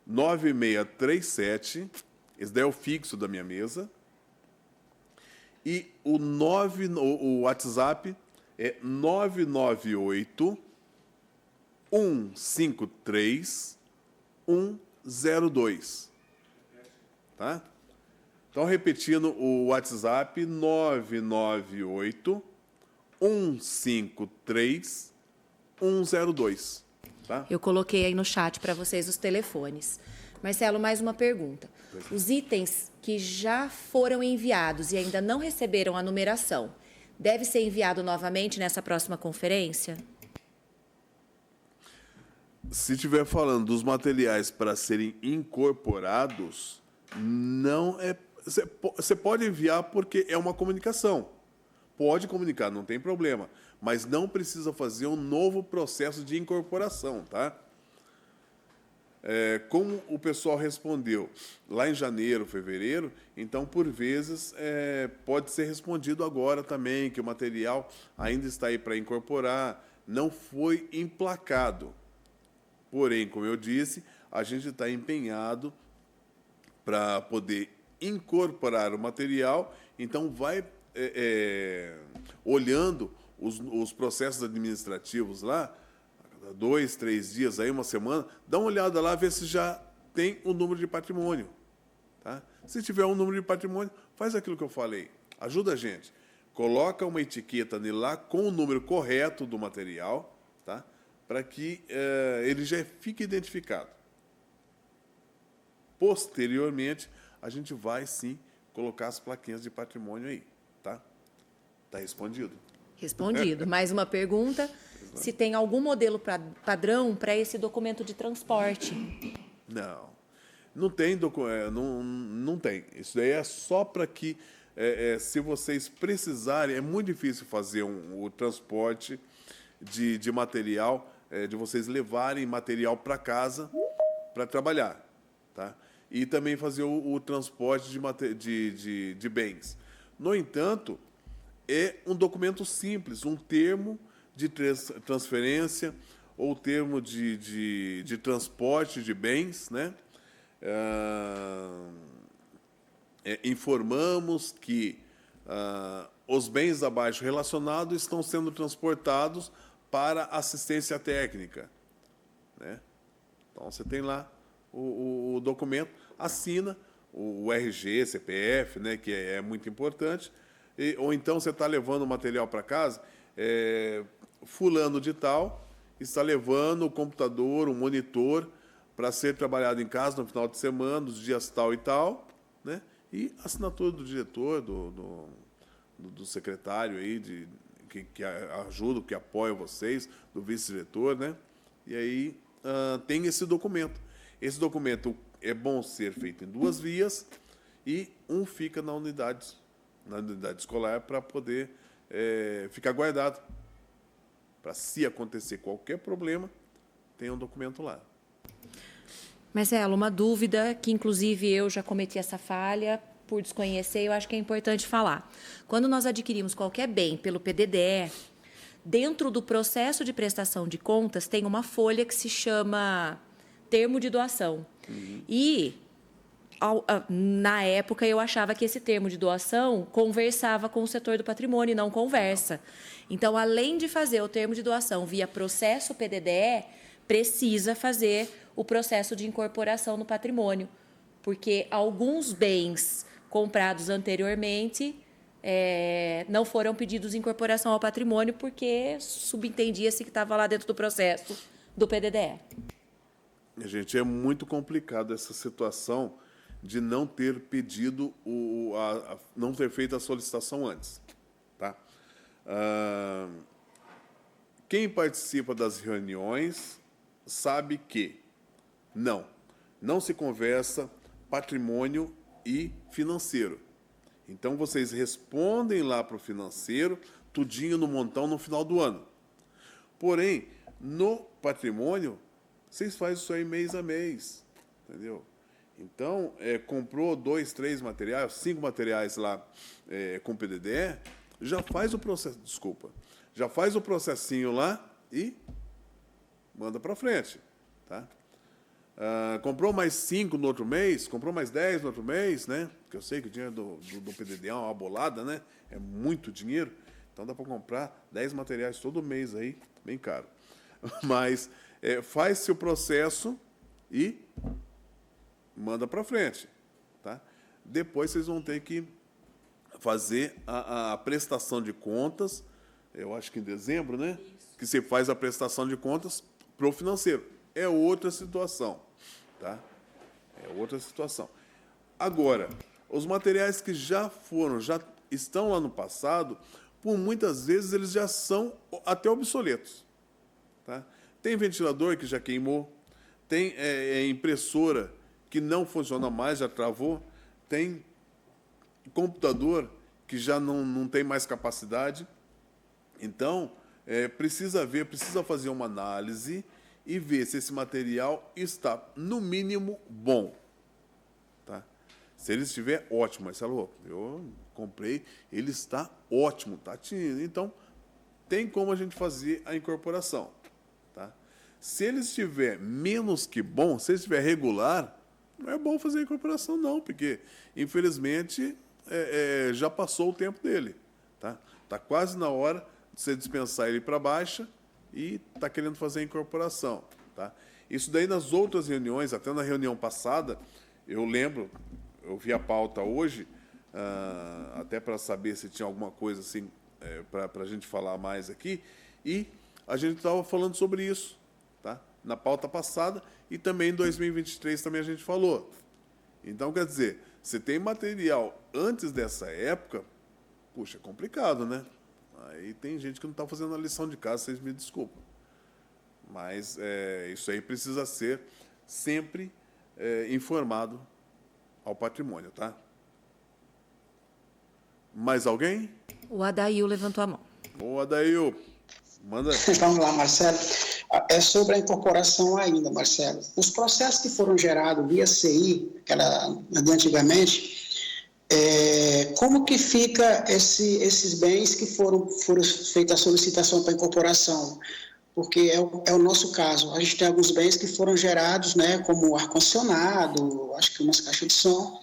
9637, esse daí é o fixo da minha mesa, e o WhatsApp é 998 153 102. Tá? Então, repetindo o WhatsApp, 998 153 102. Tá? Eu coloquei aí no chat para vocês os telefones. Marcelo, mais uma pergunta. Os itens que já foram enviados e ainda não receberam a numeração, deve ser enviado novamente nessa próxima conferência? Se estiver falando dos materiais para serem incorporados, não é. Você pode enviar porque é uma comunicação. Pode comunicar, não tem problema. Mas não precisa fazer um novo processo de incorporação, tá? Como o pessoal respondeu lá em janeiro, fevereiro, então, por vezes, pode ser respondido agora também, que o material ainda está aí para incorporar, não foi emplacado. Porém, como eu disse, a gente está empenhado para poder incorporar o material, então vai olhando os processos administrativos lá, 2, 3 dias, aí, uma semana, dá uma olhada lá, vê se já tem o número de patrimônio. Tá? Se tiver um número de patrimônio, faz aquilo que eu falei. Ajuda a gente. coloca uma etiqueta nele lá com o número correto do material, tá? Para que ele já fique identificado. Posteriormente, a gente vai, sim, colocar as plaquinhas de patrimônio aí, tá? Tá respondido. Respondido. Mais uma pergunta. Se tem algum modelo padrão para esse documento de transporte? Não. Não tem, não tem. Isso daí é só para que, se vocês precisarem, é muito difícil fazer o transporte de material, de vocês levarem material para casa para trabalhar, tá? E também fazer o transporte de bens. No entanto, é um documento simples, um termo de transferência ou termo de transporte de bens, né? Informamos que os bens abaixo relacionados estão sendo transportados para assistência técnica, né? Então, você tem lá o documento, assina o RG, CPF, né, que é muito importante, ou então você está levando o material para casa, fulano de tal está levando o computador, o monitor, para ser trabalhado em casa no final de semana, nos dias tal e tal, né? E assinatura do diretor, do secretário aí, que ajuda, que apoia vocês, do vice-diretor, né? E aí tem esse documento. Esse documento é bom ser feito em 2 vias e um fica na unidade escolar para poder ficar guardado. Para, se acontecer qualquer problema, tem um documento lá. Marcelo, uma dúvida que, inclusive, eu já cometi essa falha por desconhecer, eu acho que é importante falar. Quando nós adquirimos qualquer bem pelo PDDE, dentro do processo de prestação de contas, tem uma folha que se chama termo de doação. E, na época, eu achava que esse termo de doação conversava com o setor do patrimônio e não conversa. Então, além de fazer o termo de doação via processo PDDE, precisa fazer o processo de incorporação no patrimônio, porque alguns bens comprados anteriormente não foram pedidos de incorporação ao patrimônio porque subentendia-se que estava lá dentro do processo do PDDE. Gente, é muito complicado essa situação de não ter pedido, não ter feito a solicitação antes, tá? Quem participa das reuniões sabe que não se conversa patrimônio e financeiro. Então, vocês respondem lá para o financeiro, tudinho no montão no final do ano. Porém, no patrimônio, vocês fazem isso aí mês a mês, entendeu? Então, comprou 2, 3 materiais, 5 materiais lá com PDDE, já faz o processo, já faz o processinho lá e manda para frente, tá? Comprou mais 5 no outro mês, comprou mais 10 no outro mês, né? Porque eu sei que o dinheiro do PDD é uma bolada, né? É muito dinheiro. Então dá para comprar 10 materiais todo mês aí, bem caro. Mas faz-se o processo e manda para frente, tá? Depois vocês vão ter que fazer a prestação de contas, eu acho que em dezembro, né? Isso. Que você faz a prestação de contas para o financeiro. É outra situação, tá? É outra situação. Agora, os materiais que já estão lá no passado, por muitas vezes eles já são até obsoletos, tá? Tem ventilador que já queimou, tem impressora que não funciona mais, já travou, tem computador que já não tem mais capacidade. Então, precisa fazer uma análise e ver se esse material está, no mínimo, bom. Tá? Se ele estiver ótimo, Marcelo, eu comprei, ele está ótimo, tá? Então, tem como a gente fazer a incorporação. Tá? Se ele estiver menos que bom, se ele estiver regular, não é bom fazer a incorporação, não, porque, infelizmente, já passou o tempo dele. Tá? Tá quase na hora de você dispensar ele para baixa e está querendo fazer a incorporação. Tá? Isso daí nas outras reuniões, até na reunião passada, eu lembro, eu vi a pauta hoje, até para saber se tinha alguma coisa assim para a gente falar mais aqui, e a gente estava falando sobre isso, tá? Na pauta passada, e também em 2023 também a gente falou. Então, quer dizer, se tem material antes dessa época, puxa, é complicado, né? Aí tem gente que não está fazendo a lição de casa, vocês me desculpam. Mas isso aí precisa ser sempre informado ao patrimônio, tá? Mais alguém? O Adail levantou a mão. Ô, Adail, manda. Vamos lá, Marcelo. É sobre a incorporação ainda, Marcelo. Os processos que foram gerados via CI, de antigamente, como que fica esses bens que foram feitas a solicitação para incorporação? Porque é o nosso caso. A gente tem alguns bens que foram gerados, né, como ar-condicionado, acho que umas caixas de som,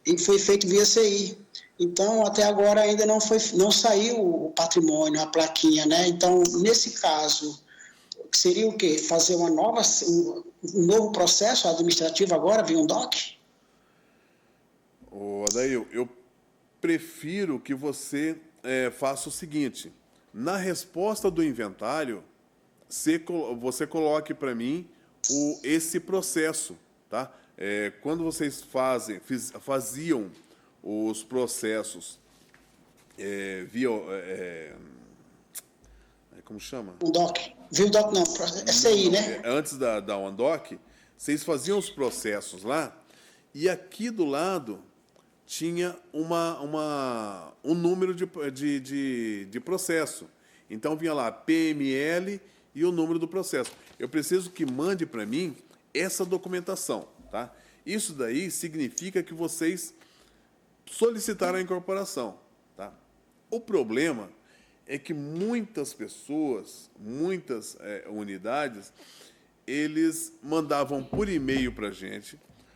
e foi feito via CI. Então, até agora ainda não saiu o patrimônio, a plaquinha, né? Então, nesse caso, seria o quê? Fazer um novo processo administrativo agora, via um DOC? Ô, Adail, eu prefiro que você faça o seguinte. Na resposta do inventário, você coloque para mim esse processo, tá? Quando vocês faziam os processos via... como chama? Um DOC. Via o DOC não, é CI, né? Antes da OneDoc, vocês faziam os processos lá, e aqui do lado tinha um número de processo. Então, vinha lá PML e o número do processo. Eu preciso que mande para mim essa documentação, tá? Isso daí significa que vocês solicitaram a incorporação, tá? O problema é que muitas pessoas, muitas unidades, eles mandavam por e-mail para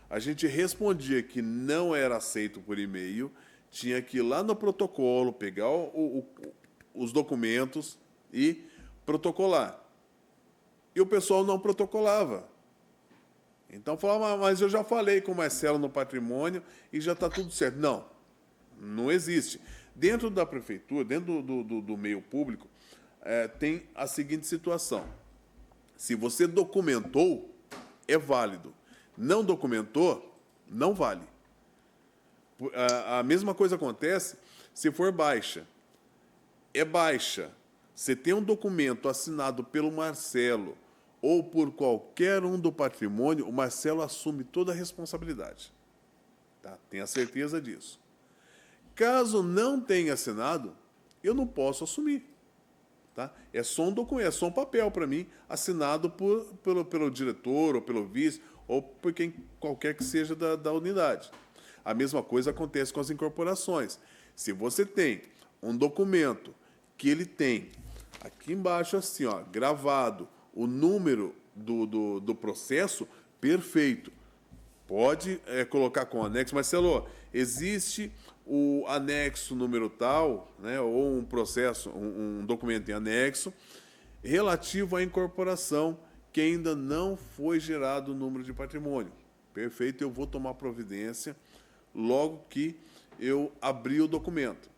a gente respondia que não era aceito por e-mail, tinha que ir lá no protocolo, pegar os documentos e protocolar. E o pessoal não protocolava. Então, falava, mas eu já falei com o Marcelo no patrimônio e já está tudo certo. Não, não existe. Dentro da prefeitura, dentro do meio público, tem a seguinte situação. Se você documentou, é válido. Não documentou, não vale. A mesma coisa acontece se for baixa. É baixa. Você tem um documento assinado pelo Marcelo ou por qualquer um do patrimônio, o Marcelo assume toda a responsabilidade. Tá? Tenha certeza disso. Caso não tenha assinado, eu não posso assumir. Tá? É só um documento, é só um papel para mim, assinado pelo diretor, ou pelo vice, ou por quem qualquer que seja da unidade. A mesma coisa acontece com as incorporações. Se você tem um documento que ele tem, aqui embaixo assim, ó, gravado, o número do processo, perfeito. Pode colocar com anexo. Marcelo, existe o anexo número tal, né, ou um processo, um documento em anexo, relativo à incorporação, que ainda não foi gerado o número de patrimônio. Perfeito, eu vou tomar providência logo que eu abrir o documento.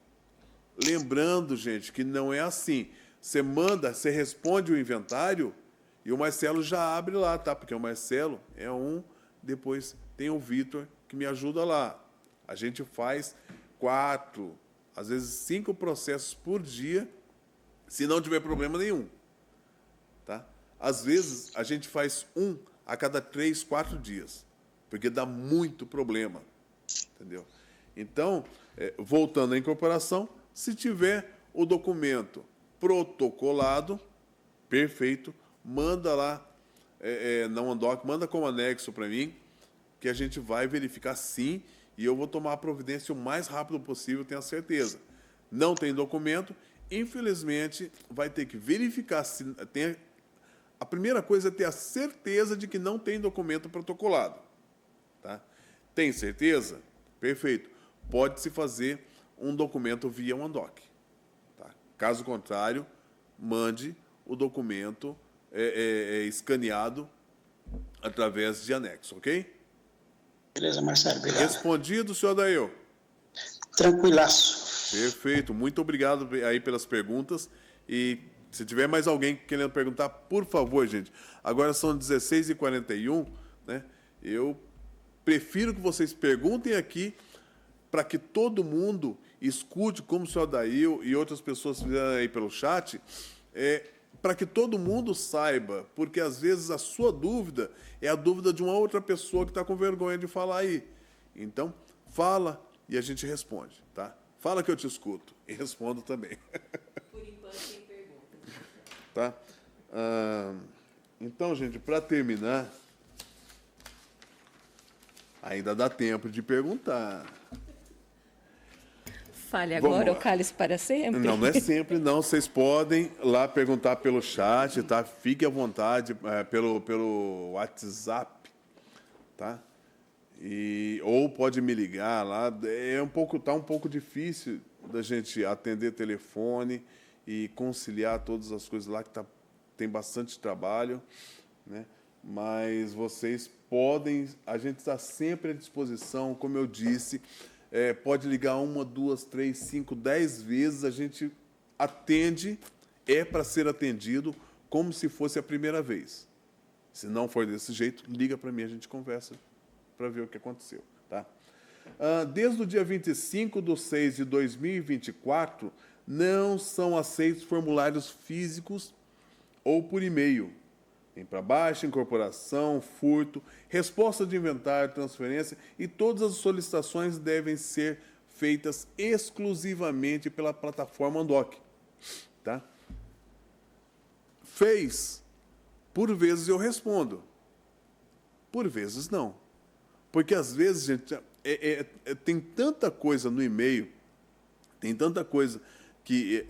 Lembrando, gente, que não é assim. Você responde o inventário e o Marcelo já abre lá, tá? Porque o Marcelo é depois tem o Vitor que me ajuda lá. A gente faz 4, às vezes 5 processos por dia, se não tiver problema nenhum. Tá? Às vezes, a gente faz 1 a cada 3, 4 dias, porque dá muito problema. Entendeu? Então, voltando à incorporação, se tiver o documento protocolado, perfeito, manda lá na OneDoc, manda como anexo para mim, que a gente vai verificar sim, e eu vou tomar a providência o mais rápido possível, tenho a certeza. Não tem documento, infelizmente, vai ter que verificar se tem. A primeira coisa é ter a certeza de que não tem documento protocolado. Tá? Tem certeza? Perfeito. Pode-se fazer um documento via OneDoc. Tá? Caso contrário, mande o documento escaneado através de anexo, ok? Beleza, Marcelo, obrigado. Respondido, senhor Adail? Tranquilaço. Perfeito. Muito obrigado aí pelas perguntas. E se tiver mais alguém querendo perguntar, por favor, gente. Agora são 16h41, né? Eu prefiro que vocês perguntem aqui para que todo mundo escute, como o senhor Adail e outras pessoas fizeram aí pelo chat, para que todo mundo saiba, porque às vezes a sua dúvida é a dúvida de uma outra pessoa que está com vergonha de falar aí. Então, fala e a gente responde, tá? Fala que eu te escuto e respondo também. Por enquanto, tem pergunta. Tá? Então, gente, para terminar, ainda dá tempo de perguntar. Fale Vamos agora lá. ou cale-se para sempre? Não, não é sempre, não. Vocês podem lá perguntar pelo chat, tá? Fique à vontade, pelo WhatsApp, tá? Ou pode me ligar lá. Tá um pouco difícil da gente atender telefone e conciliar todas as coisas lá, que tem bastante trabalho, né? Mas vocês podem, a gente está sempre à disposição, como eu disse. Pode ligar 1, 2, 3, 5, 10 vezes, a gente atende, para ser atendido como se fosse a primeira vez. Se não for desse jeito, liga para mim, a gente conversa para ver o que aconteceu. Tá? Desde o dia 25/6/2024, não são aceitos formulários físicos ou por e-mail. Tem para baixa, incorporação, furto, resposta de inventário, transferência, e todas as solicitações devem ser feitas exclusivamente pela plataforma Andoc. Tá? Fez. Por vezes eu respondo. Por vezes não. Porque às vezes, gente, tem tanta coisa no e-mail, tem tanta coisa que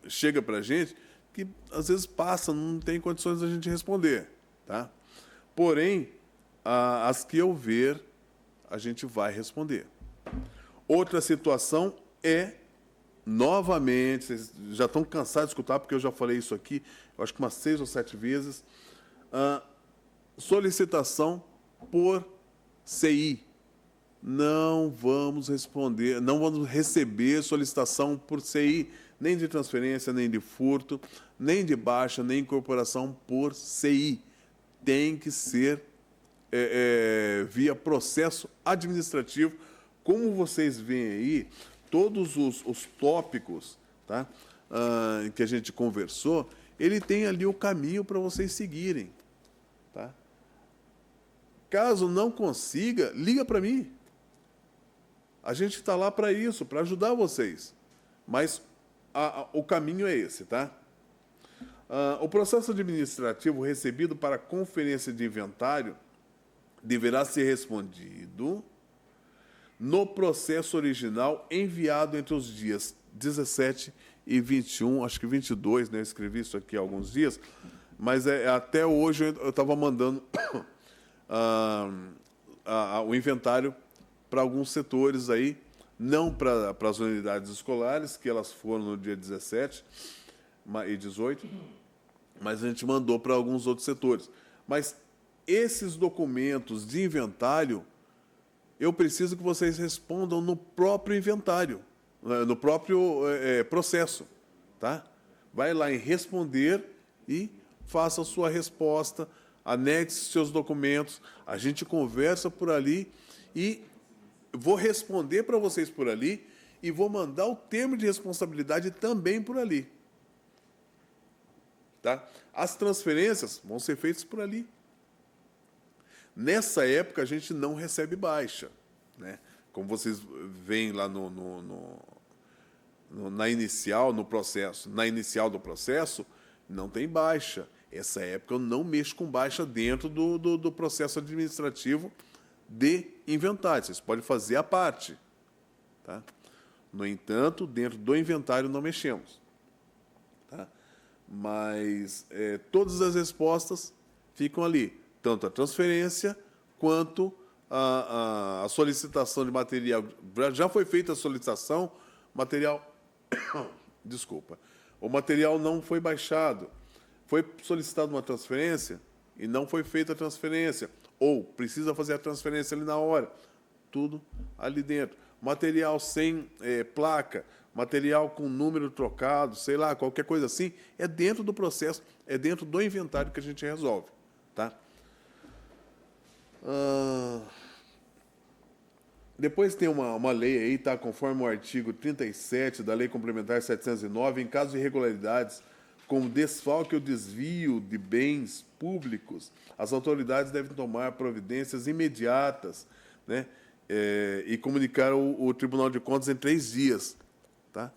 chega para a gente, que às vezes passa, não tem condições da gente responder, tá? Porém, as que eu ver, a gente vai responder. Outra situação novamente, vocês já estão cansados de escutar, porque eu já falei isso aqui, eu acho que umas 6 ou 7 vezes, solicitação por CI. Não vamos responder, não vamos receber solicitação por CI, nem de transferência, nem de furto, nem de baixa, nem incorporação por CI. Tem que ser via processo administrativo. Como vocês veem aí, todos os tópicos, tá, que a gente conversou, ele tem ali o caminho para vocês seguirem. Tá? Caso não consiga, liga para mim. A gente está lá para isso, para ajudar vocês. Mas o caminho é esse, tá? O processo administrativo recebido para conferência de inventário deverá ser respondido no processo original enviado entre os dias 17 e 21, acho que 22, né? Eu escrevi isso aqui há alguns dias, mas até hoje eu estava mandando o inventário para alguns setores aí, não para as unidades escolares, que elas foram no dia 17 e 18, mas a gente mandou para alguns outros setores. Mas esses documentos de inventário, eu preciso que vocês respondam no próprio inventário, no próprio processo. Tá? Vai lá em responder e faça a sua resposta, anexe seus documentos, a gente conversa por ali e vou responder para vocês por ali e vou mandar o termo de responsabilidade também por ali. Tá? As transferências vão ser feitas por ali. Nessa época, a gente não recebe baixa, né? Como vocês veem lá na inicial do processo, não tem baixa. Essa época eu não mexo com baixa dentro do processo administrativo de inventário. Vocês podem fazer a parte. Tá? No entanto, dentro do inventário não mexemos. Tá? Mas todas as respostas ficam ali. Tanto a transferência quanto a solicitação de material. Já foi feita a solicitação, material... Desculpa. O material não foi baixado. Foi solicitada uma transferência e não foi feita a transferência. Ou precisa fazer a transferência ali na hora. Tudo ali dentro. material sem placa, material com número trocado, sei lá, qualquer coisa assim, é dentro do processo, é dentro do inventário que a gente resolve, tá? Depois tem uma lei aí, tá? Conforme o artigo 37 da Lei Complementar 709, em caso de irregularidades como desfalque ou desvio de bens públicos, as autoridades devem tomar providências imediatas, né? E comunicar o Tribunal de Contas em 3 dias. Tá?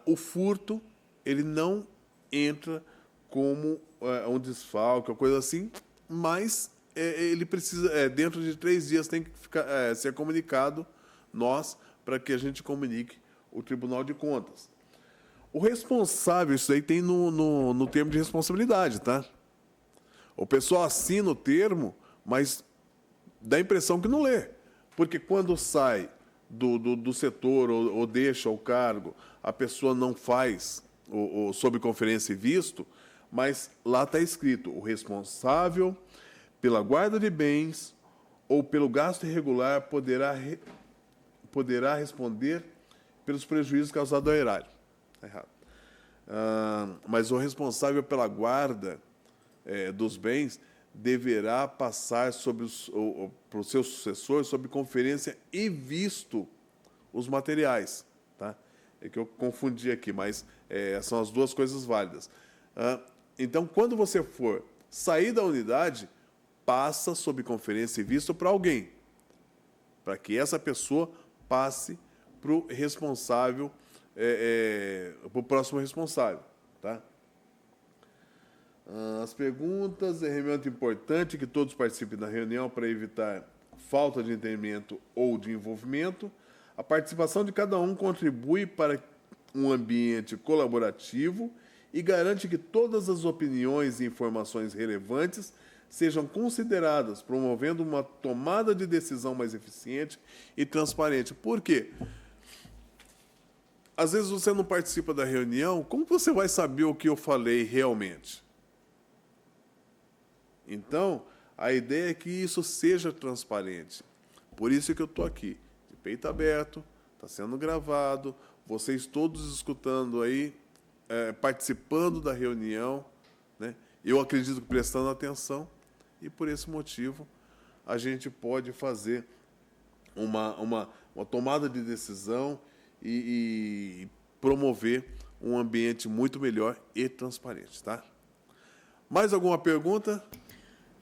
O furto, ele não entra como um desfalque ou coisa assim, mas ele precisa, dentro de 3 dias, tem que ser comunicado para que a gente comunique o Tribunal de Contas. O responsável, isso aí tem no termo de responsabilidade, tá? O pessoal assina o termo, mas dá a impressão que não lê. Porque quando sai do setor ou deixa o cargo, a pessoa não faz sob conferência e visto, mas lá está escrito: o responsável pela guarda de bens ou pelo gasto irregular poderá responder pelos prejuízos causados ao erário. Está errado. Mas o responsável pela guarda dos bens deverá passar para o seu sucessor, sob conferência e visto os materiais. Tá? É que eu confundi aqui, mas são as duas coisas válidas. Então, quando você for sair da unidade, passa sob conferência e visto para alguém, para que essa pessoa passe para o responsável, para o próximo responsável. Tá? As perguntas, é realmente importante que todos participem da reunião para evitar falta de entendimento ou de envolvimento. A participação de cada um contribui para um ambiente colaborativo e garante que todas as opiniões e informações relevantes sejam consideradas, promovendo uma tomada de decisão mais eficiente e transparente. Por quê? Às vezes você não participa da reunião, como você vai saber o que eu falei realmente? Então, a ideia é que isso seja transparente. Por isso que eu estou aqui, de peito aberto, está sendo gravado, vocês todos escutando aí, participando da reunião, né? Eu acredito que prestando atenção, e por esse motivo a gente pode fazer uma tomada de decisão e promover um ambiente muito melhor e transparente, tá? Mais alguma pergunta?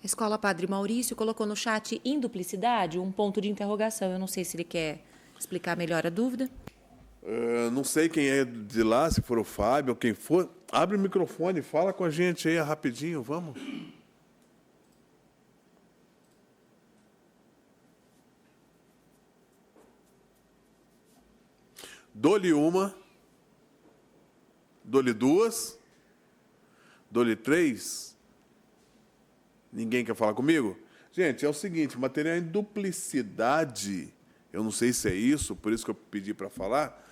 A Escola Padre Maurício colocou no chat induplicidade um ponto de interrogação. Eu não sei se ele quer explicar melhor a dúvida. Não sei quem é de lá, se for o Fábio ou quem for. Abre o microfone, fala com a gente aí rapidinho, vamos. Dou-lhe uma, dou-lhe duas, dou-lhe três. Ninguém quer falar comigo? Gente, é o seguinte, material em duplicidade, eu não sei se é isso, por isso que eu pedi para falar,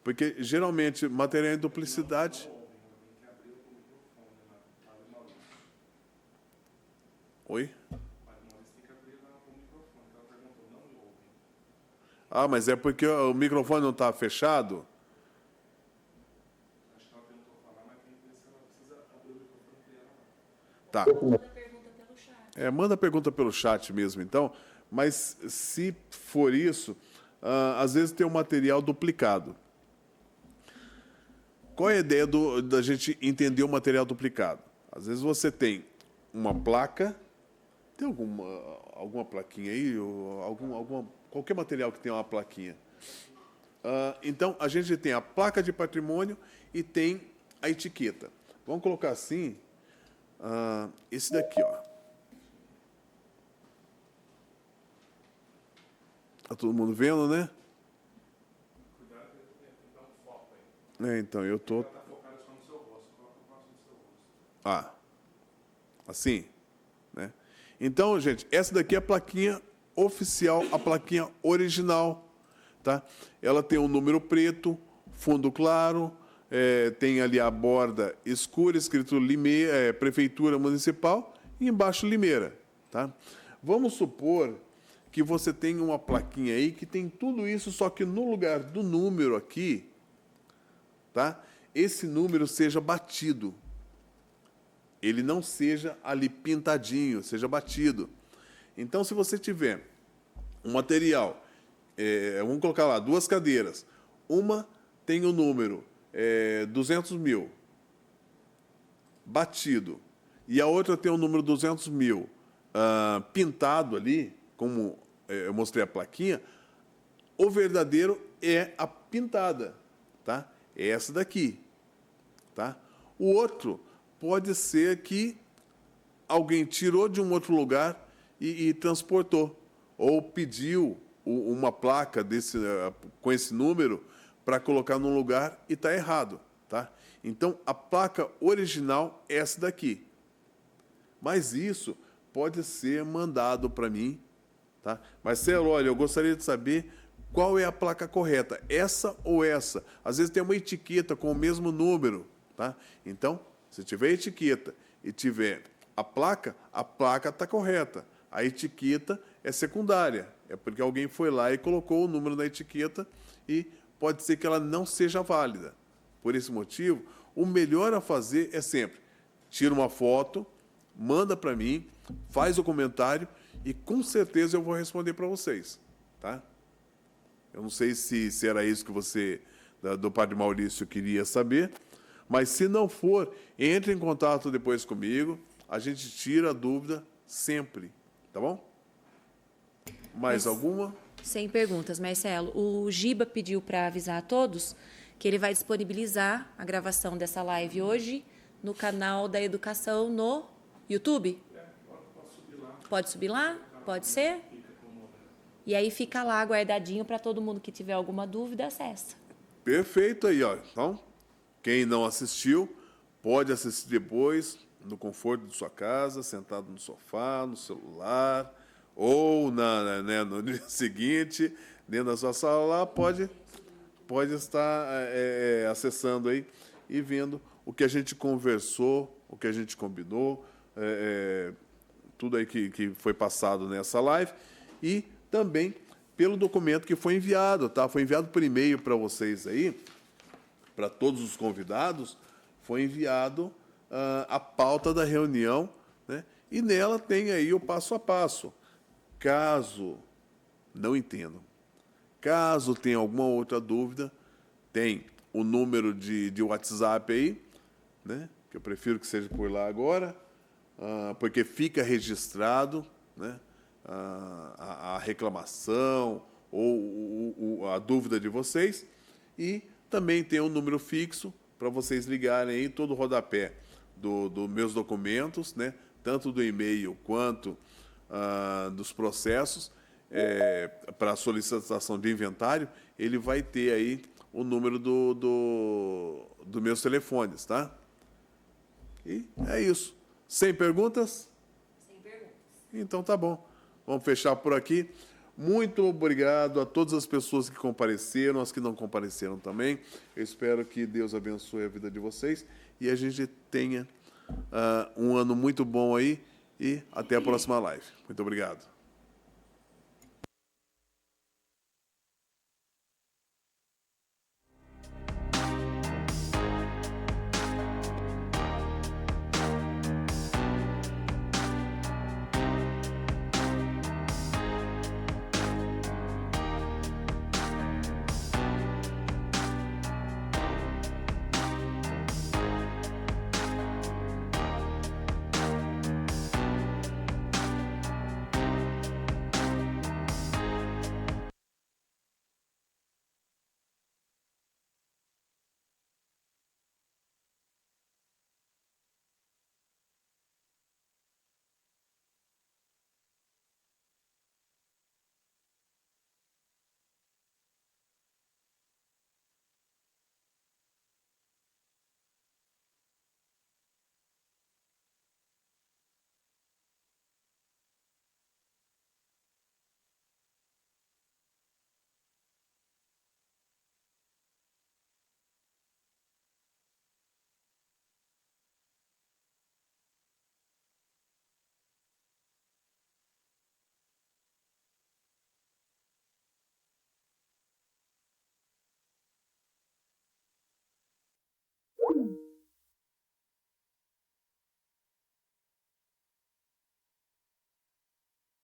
porque geralmente material em duplicidade... Oi? Ah, mas é porque o microfone não está fechado? Acho que ela tentou falar, mas tem que ver se ela precisa abrir o microfone dela. Tá. Manda a pergunta pelo chat mesmo, então. Mas, se for isso, às vezes tem um material duplicado. Qual é a ideia da gente entender o material duplicado? Às vezes você tem uma placa, tem alguma plaquinha aí? Ou qualquer material que tenha uma plaquinha. Então, a gente tem a placa de patrimônio e tem a etiqueta. Vamos colocar assim, esse daqui, ó. Está todo mundo vendo, né? Cuidado que ele dá um foco aí. Então, eu estou... Está focado só no seu rosto. Coloca o próximo do seu rosto. Assim, né? Então, gente, essa daqui é a plaquinha oficial, a plaquinha original, tá? Ela tem um número preto, fundo claro, tem ali a borda escura, escrito Prefeitura Municipal, e embaixo Limeira, tá? Vamos supor que você tem uma plaquinha aí que tem tudo isso, só que no lugar do número aqui, tá? Esse número seja batido. Ele não seja ali pintadinho, seja batido. Então, se você tiver um material, vamos colocar lá, 2 cadeiras. Uma tem o número 200 mil, batido. E a outra tem o número 200 mil pintado ali, como eu mostrei a plaquinha. O verdadeiro é a pintada, tá? É essa daqui, tá? O outro pode ser que alguém tirou de um outro lugar e transportou, ou pediu uma placa com esse número para colocar num lugar e está errado, tá? Então, a placa original é essa daqui. Mas isso pode ser mandado para mim, tá? Marcelo, olha, eu gostaria de saber qual é a placa correta, essa ou essa. Às vezes tem uma etiqueta com o mesmo número, tá? Então, se tiver etiqueta e tiver a placa está correta. A etiqueta é secundária, é porque alguém foi lá e colocou o número na etiqueta e pode ser que ela não seja válida. Por esse motivo, o melhor a fazer é sempre tira uma foto, manda para mim, faz o comentário e com certeza eu vou responder para vocês, tá? Eu não sei se era isso que você, do Padre Maurício, queria saber, mas se não for, entre em contato depois comigo, a gente tira a dúvida sempre, tá bom? Mais alguma? Sem perguntas, Marcelo. O Giba pediu para avisar a todos que ele vai disponibilizar a gravação dessa live hoje no canal da Educação no YouTube. Pode subir lá? Pode ser? E aí fica lá guardadinho para todo mundo que tiver alguma dúvida, acessa. Perfeito aí, ó. Então, quem não assistiu, pode assistir depois, no conforto de sua casa, sentado no sofá, no celular, ou no dia seguinte, dentro da sua sala lá, pode estar acessando aí e vendo o que a gente conversou, o que a gente combinou, tudo aí que foi passado nessa live, e também pelo documento que foi enviado, tá? Foi enviado por e-mail para vocês aí, para todos os convidados, foi enviado a pauta da reunião, né? E nela tem aí o passo a passo. Caso não entendam, caso tenha alguma outra dúvida, tem o número de WhatsApp aí, né? Que eu prefiro que seja por lá agora, porque fica registrado, né? A reclamação ou a dúvida de vocês, e também tem um número fixo para vocês ligarem aí, todo o rodapé dos meus documentos, né? Tanto do e-mail quanto dos processos, para solicitação de inventário, ele vai ter aí o número dos meus telefones, tá? E é isso. Sem perguntas? Sem perguntas. Então tá bom. Vamos fechar por aqui. Muito obrigado a todas as pessoas que compareceram, as que não compareceram também. Eu espero que Deus abençoe a vida de vocês e a gente tenha um ano muito bom aí e até a próxima live. Muito obrigado.